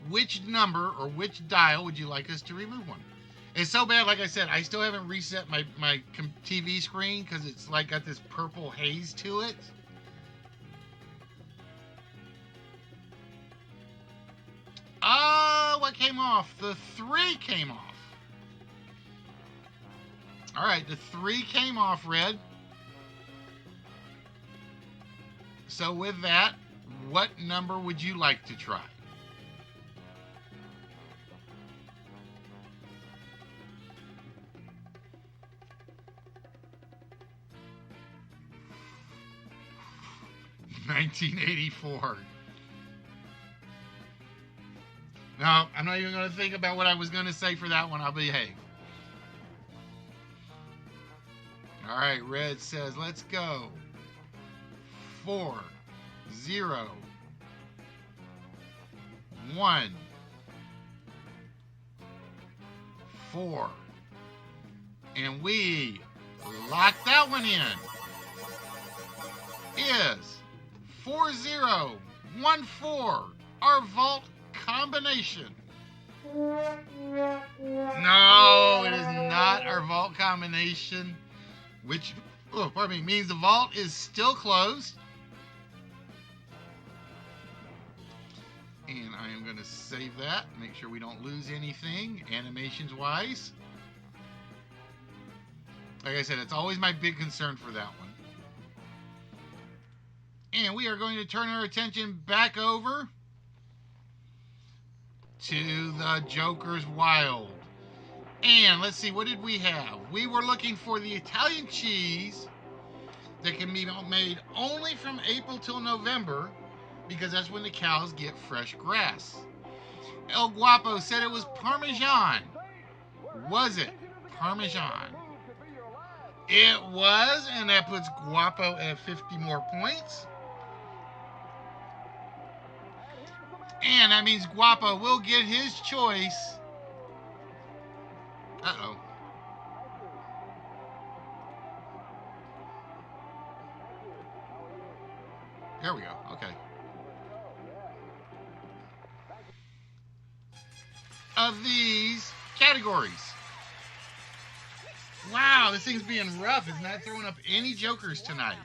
Which number or which dial would you like us to remove one? It's so bad, like I said, I still haven't reset my TV screen because it's like got this purple haze to it. What came off? The 3 came off. All right, the 3 came off, Red. So with that, what number would you like to try? $19.84. No, I'm not even going to think about what I was going to say for that one. I'll behave. All right, Red says, let's go. 4, 0, 1, 4. And we lock that one in. Is 4014 our vault combination? No, it is not our vault combination, which means the vault is still closed. And I am going to save that, make sure we don't lose anything animations wise. Like I said, it's always my big concern for that one. And we are going to turn our attention back over to the Joker's Wild. And let's see, what did we have? We were looking for the Italian cheese that can be made only from April till November, because that's when the cows get fresh grass. El Guapo said it was Parmesan. Was it Parmesan? It was, and that puts Guapo at 50 more points. And that means Guapo will get his choice. Uh-oh. There we go. Okay. of these categories? Wow, this thing's being rough. It's not throwing up any jokers tonight.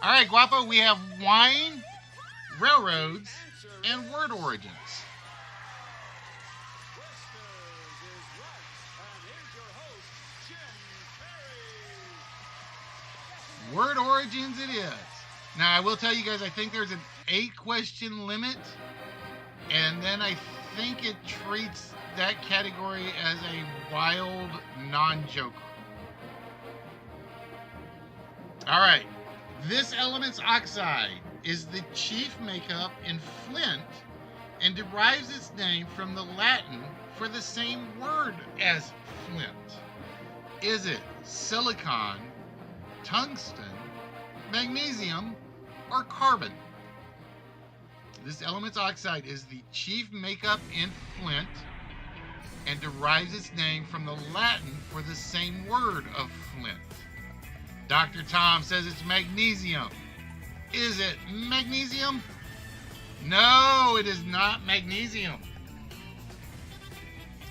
All right, Guapo, we have wine, railroads, and word origins. Word origins it is. Now, I will tell you guys, I think there's an 8-question limit, and then I think it treats that category as a wild non-joker. All right. This element's oxide is the chief makeup in flint and derives its name from the Latin for the same word as flint. Is it silicon, tungsten, magnesium, or carbon? This element's oxide is the chief makeup in flint and derives its name from the Latin for the same word of flint. Dr. Tom says it's magnesium. Is it magnesium? No, it is not magnesium.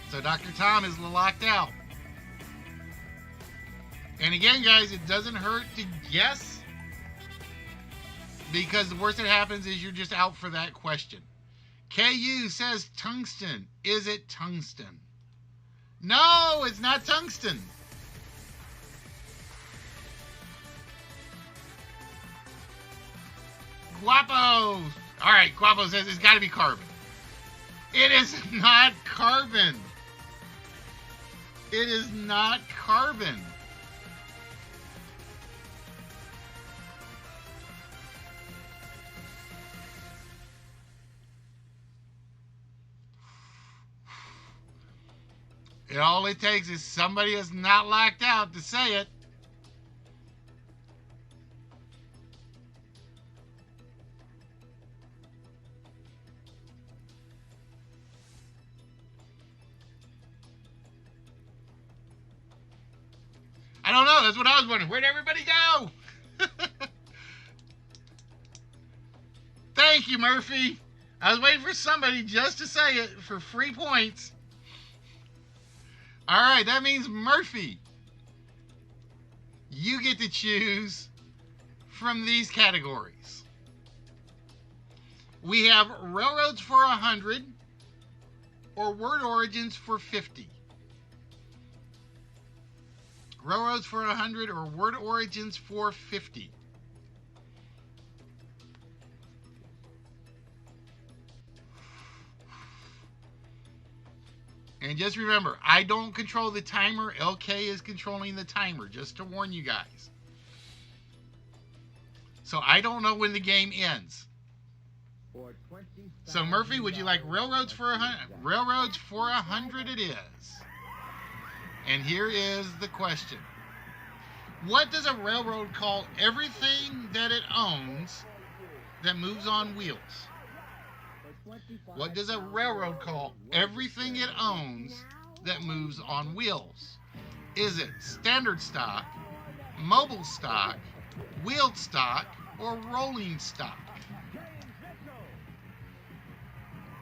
So Dr. Tom is locked out. And again, guys, it doesn't hurt to guess, because the worst that happens is you're just out for that question. KU says tungsten. Is it tungsten? No, it's not tungsten. Guapo. All right, Guapo says it's got to be carbon. It is not carbon. It is not carbon. And all it takes is somebody that's not locked out to say it. I don't know. That's what I was wondering. Where'd everybody go? Thank you, Murphy. I was waiting for somebody just to say it for free points. All right, that means Murphy, you get to choose from these categories. We have railroads for 100 or word origins for 50. Railroads for 100 or word origins for 50. And just remember, I don't control the timer. LK is controlling the timer, just to warn you guys. So I don't know when the game ends. So Murphy, would you like railroads for 100? Railroads for 100 it is. And here is the question. What does a railroad call everything that it owns that moves on wheels? What does a railroad call everything it owns that moves on wheels? Is it standard stock, mobile stock, wheeled stock, or rolling stock?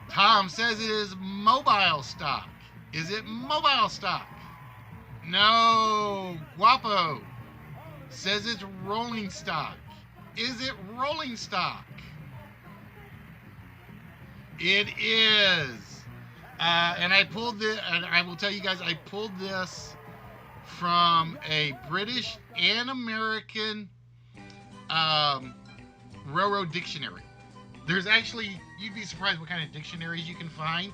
Tom says it is mobile stock. Is it mobile stock? No. Guapo says it's rolling stock. Is it rolling stock? It is. And I pulled this, and I will tell you guys, I pulled this from a British and American railroad dictionary. There's actually, you'd be surprised what kind of dictionaries you can find.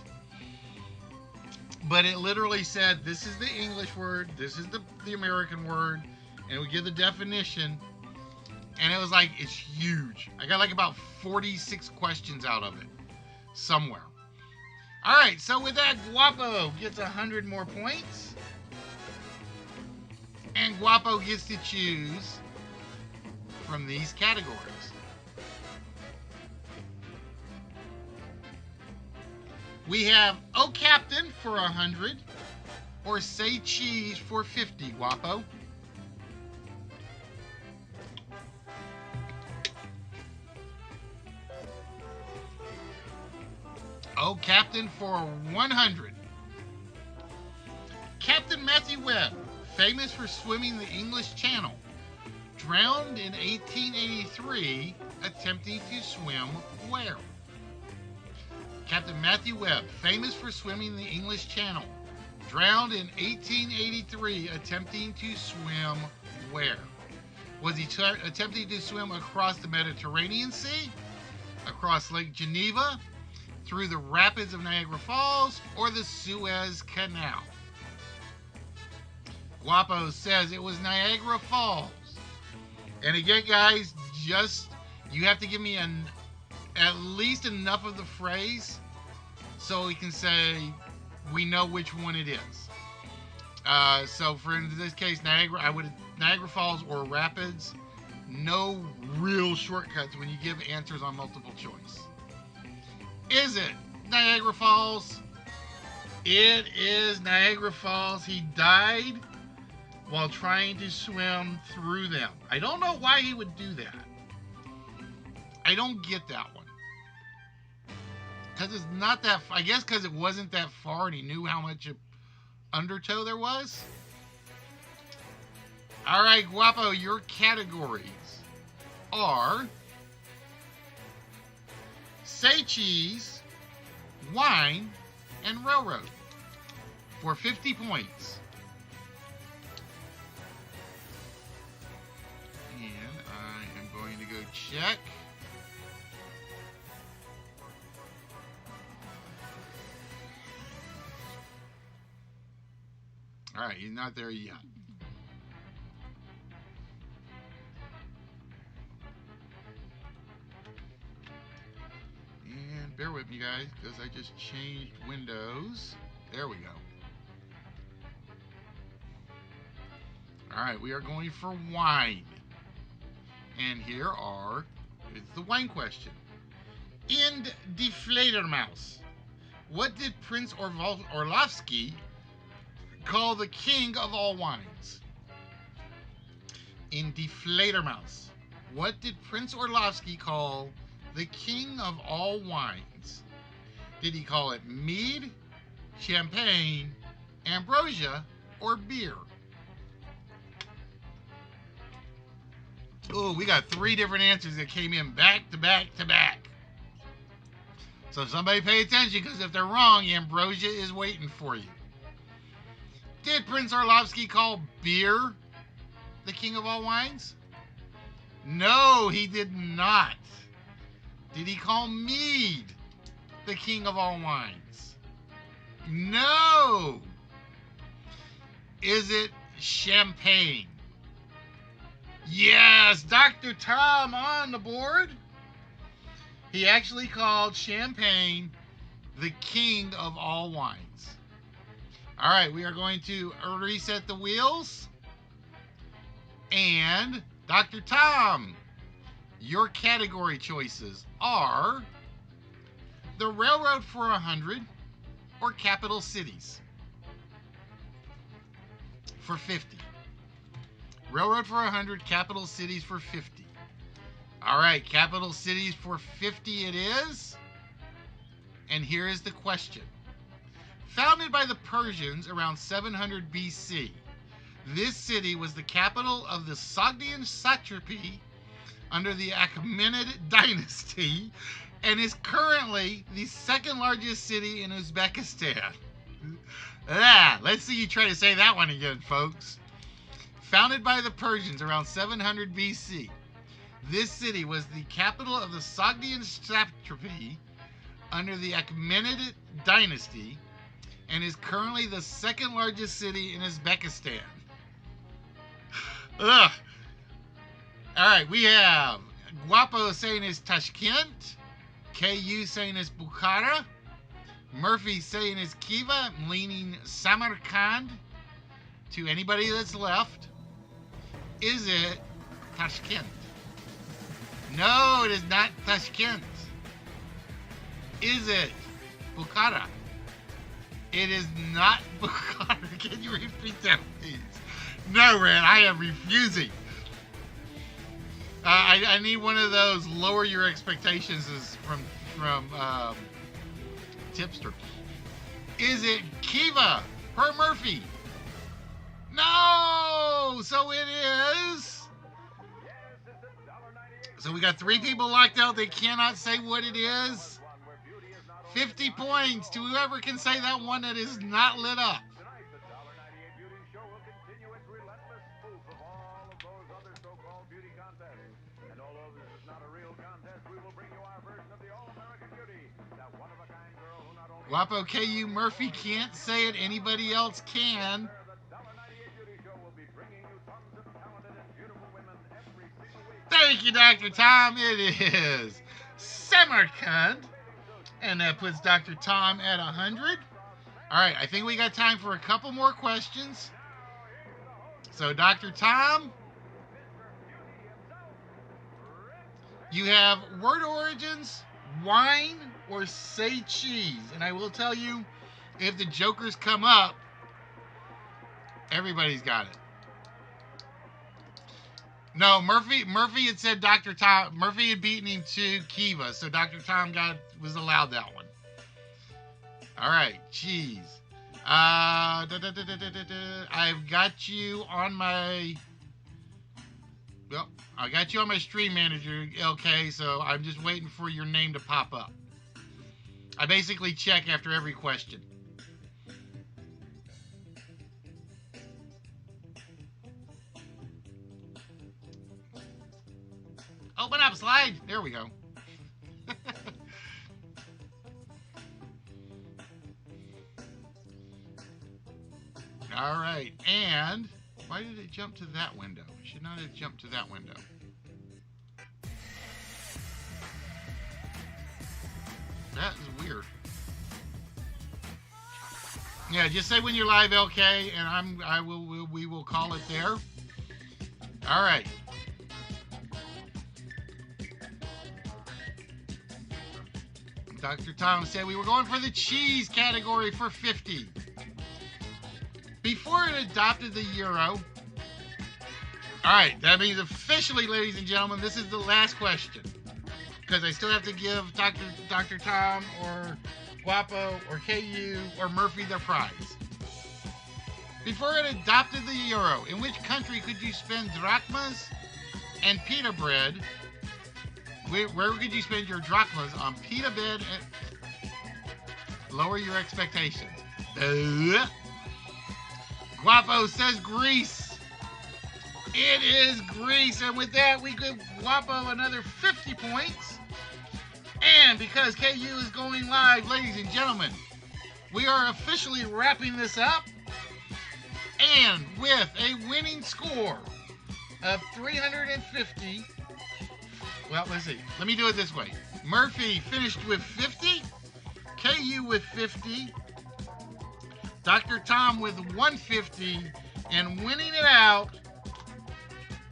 But it literally said, this is the English word, this is the American word, and it would give the definition. And it was like, it's huge. I got like about 46 questions out of it somewhere. All right, so with that, Guapo gets 100 more points. And Guapo gets to choose from these categories. We have Oh Captain for 100 or Say Cheese for 50, Guapo. Oh, Captain for 100. Captain Matthew Webb, famous for swimming the English Channel, drowned in 1883 attempting to swim where? Captain Matthew Webb, famous for swimming the English Channel, drowned in 1883 attempting to swim where? Was he attempting to swim across the Mediterranean Sea, across Lake Geneva, through the rapids of Niagara Falls, or the Suez Canal? Guapo says it was Niagara Falls. And again, guys, you have to give me at least enough of the phrase so we can say we know which one it is. So for in this case, Niagara Falls or rapids. No real shortcuts when you give answers on multiple choice. Is it Niagara Falls? It is Niagara Falls. He died while trying to swim through them. I don't know why he would do that. I don't get that one. Because it's not that, I guess because it wasn't that far and he knew how much undertow there was. All right, Guapo, your categories are say cheese, wine, and railroad for 50 points. And I am going to go check. All right, he's not there yet. And bear with me, guys, because I just changed windows. There we go. All right, we are going for wine. And here it's the wine question. In Die Fledermaus, what did Prince Orlovsky call the king of all wines? In Die Fledermaus, what did Prince Orlovsky call the king of all wines? Did he call it mead, champagne, ambrosia, or beer? Oh, we got 3 different answers that came in back to back to back. So somebody pay attention, because if they're wrong, ambrosia is waiting for you. Did Prince Orlovsky call beer the king of all wines? No, he did not. Did he call mead the king of all wines? No. Is it champagne? Yes, Dr. Tom on the board. He actually called champagne the king of all wines. All right, we are going to reset the wheels. And Dr. Tom, your category choices are the railroad for 100 or capital cities for 50. Railroad for 100, capital cities for 50. All right, capital cities for 50 it is. And here is the question. Founded by the Persians around 700 BC, this city was the capital of the Sogdian satrapy under the Achaemenid dynasty and is currently the second largest city in Uzbekistan. Let's see you try to say that one again, folks. Founded by the Persians around 700 BC, this city was the capital of the Sogdian satrapy under the Achaemenid dynasty and is currently the second largest city in Uzbekistan. Ugh. All right, we have Guapo saying it's Tashkent, KU saying it's Bukhara, Murphy saying it's Khiva, I'm leaning Samarkand. To anybody that's left, is it Tashkent? No, it is not Tashkent. Is it Bukhara? It is not Bukhara. Can you repeat that, please? No, Red, I am refusing. I need one of those lower your expectations from tipster. Is it Kiva or Murphy? No! So it is. So we got 3 people locked out. They cannot say what it is. 50 points to whoever can say that one that is not lit up. Tonight, the $1.98 Beauty Show will continue its relentless spoof of all of those other so-called beauty contests. And although this is not a real contest, we will bring you our version of the All-American Beauty. That one-of-a-kind girl who not only... Guapo KU Murphy can't say it. Anybody else can. The $1.98 Beauty Show will be bringing you tons of talented and beautiful women every single week. Thank you, Dr. Tom. It is Samarkand. And that puts Dr. Tom at 100. All right, I think we got time for a couple more questions. So, Dr. Tom, you have word origins, wine, or say cheese. And I will tell you, if the jokers come up, everybody's got it. No, Murphy had said Dr. Tom. Murphy had beaten him to Kiva, so Dr. Tom was allowed that one. All right, cheese. I've got you on my. Well, I got you on my stream manager, LK. So I'm just waiting for your name to pop up. I basically check after every question. Open up, slide. There we go. All right. And why did it jump to that window? It should not have jumped to that window. That is weird. Yeah, just say when you're live, LK, and we will call it there. All right. Dr. Tom said we were going for the cheese category for 50. Before it adopted the euro. All right, that means officially, ladies and gentlemen, this is the last question. Because I still have to give Dr. Tom or Guapo or KU or Murphy their prize. Before it adopted the euro, in which country could you spend drachmas and pita bread? Where could you spend your drachmas on pita bread and lower your expectations? Guapo says Greece. It is Greece, and with that, we give Guapo another 50 points. And because KU is going live, ladies and gentlemen, we are officially wrapping this up. And with a winning score of 350. Well, let's see. Let me do it this way. Murphy finished with 50. KU with 50. Dr. Tom with 150. And winning it out,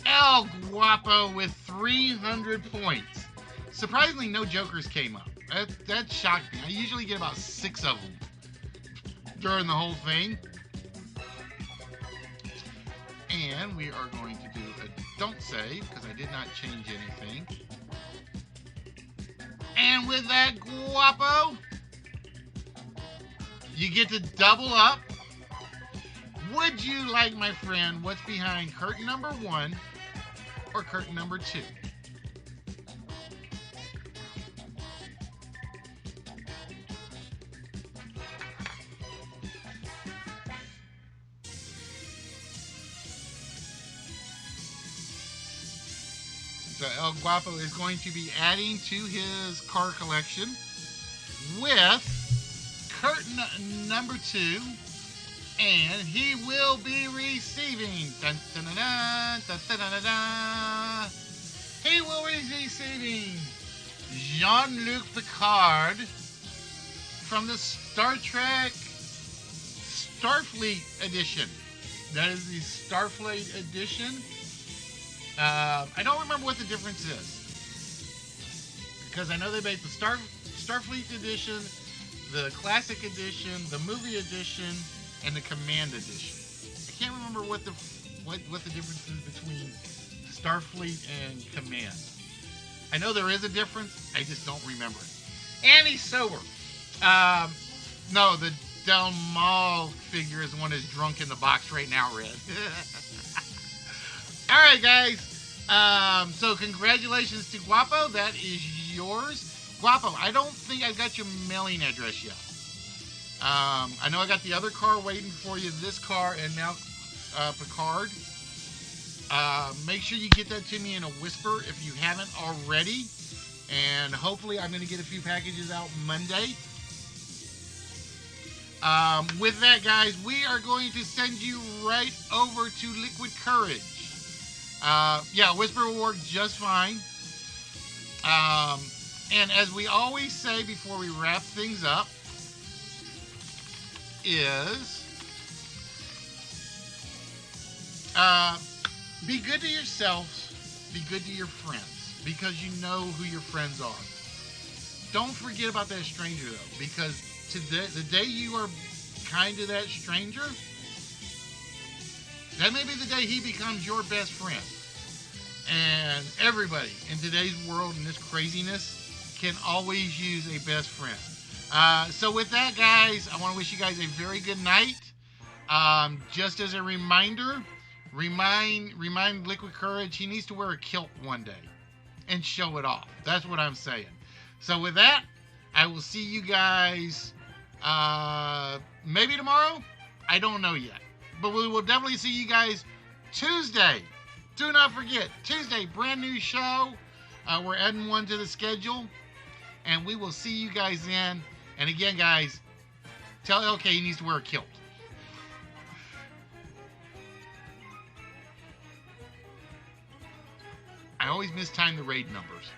El Guapo with 300 points. Surprisingly, no jokers came up. That shocked me. I usually get about 6 of them during the whole thing. And we are going to do a don't say, because I did not change anything. And with that, Guapo, you get to double up. Would you like, my friend, what's behind curtain number 1 or curtain number 2? So El Guapo is going to be adding to his car collection with curtain number 2, and he will be receiving dun, dun, dun, dun, dun, dun, dun, dun, dun. He will be receiving Jean-Luc Picard from the Star Trek Starfleet edition. That is the Starfleet edition. I don't remember what the difference is, because I know they made the Starfleet edition, the Classic edition, the Movie edition, and the Command edition. I can't remember what the difference is between Starfleet and Command. I know there is a difference. I just don't remember it. And he's sober. Um, no, the Del Mal figure is the one that's drunk in the box right now, Red. All right, guys. So congratulations to Guapo. That is yours. Guapo, I don't think I got your mailing address yet. I know I got the other car waiting for you, this car, and now Picard. Make sure you get that to me in a whisper if you haven't already. And hopefully I'm going to get a few packages out Monday. With that, guys, we are going to send you right over to Liquid Courage. Yeah, Whisper will work just fine. And as we always say before we wrap things up, is be good to yourselves, be good to your friends, because you know who your friends are. Don't forget about that stranger, though, because today, the day you are kind to that stranger, that may be the day he becomes your best friend. And everybody in today's world and this craziness can always use a best friend. So with that, guys, I want to wish you guys a very good night. Just as a reminder, remind Liquid Courage he needs to wear a kilt one day and show it off. That's what I'm saying. So with that, I will see you guys maybe tomorrow. I don't know yet, but we will definitely see you guys Tuesday. Do not forget, Tuesday, brand new show. We're adding one to the schedule, and we will see you guys then. And again, guys, tell LK he needs to wear a kilt. I always mistime the raid numbers.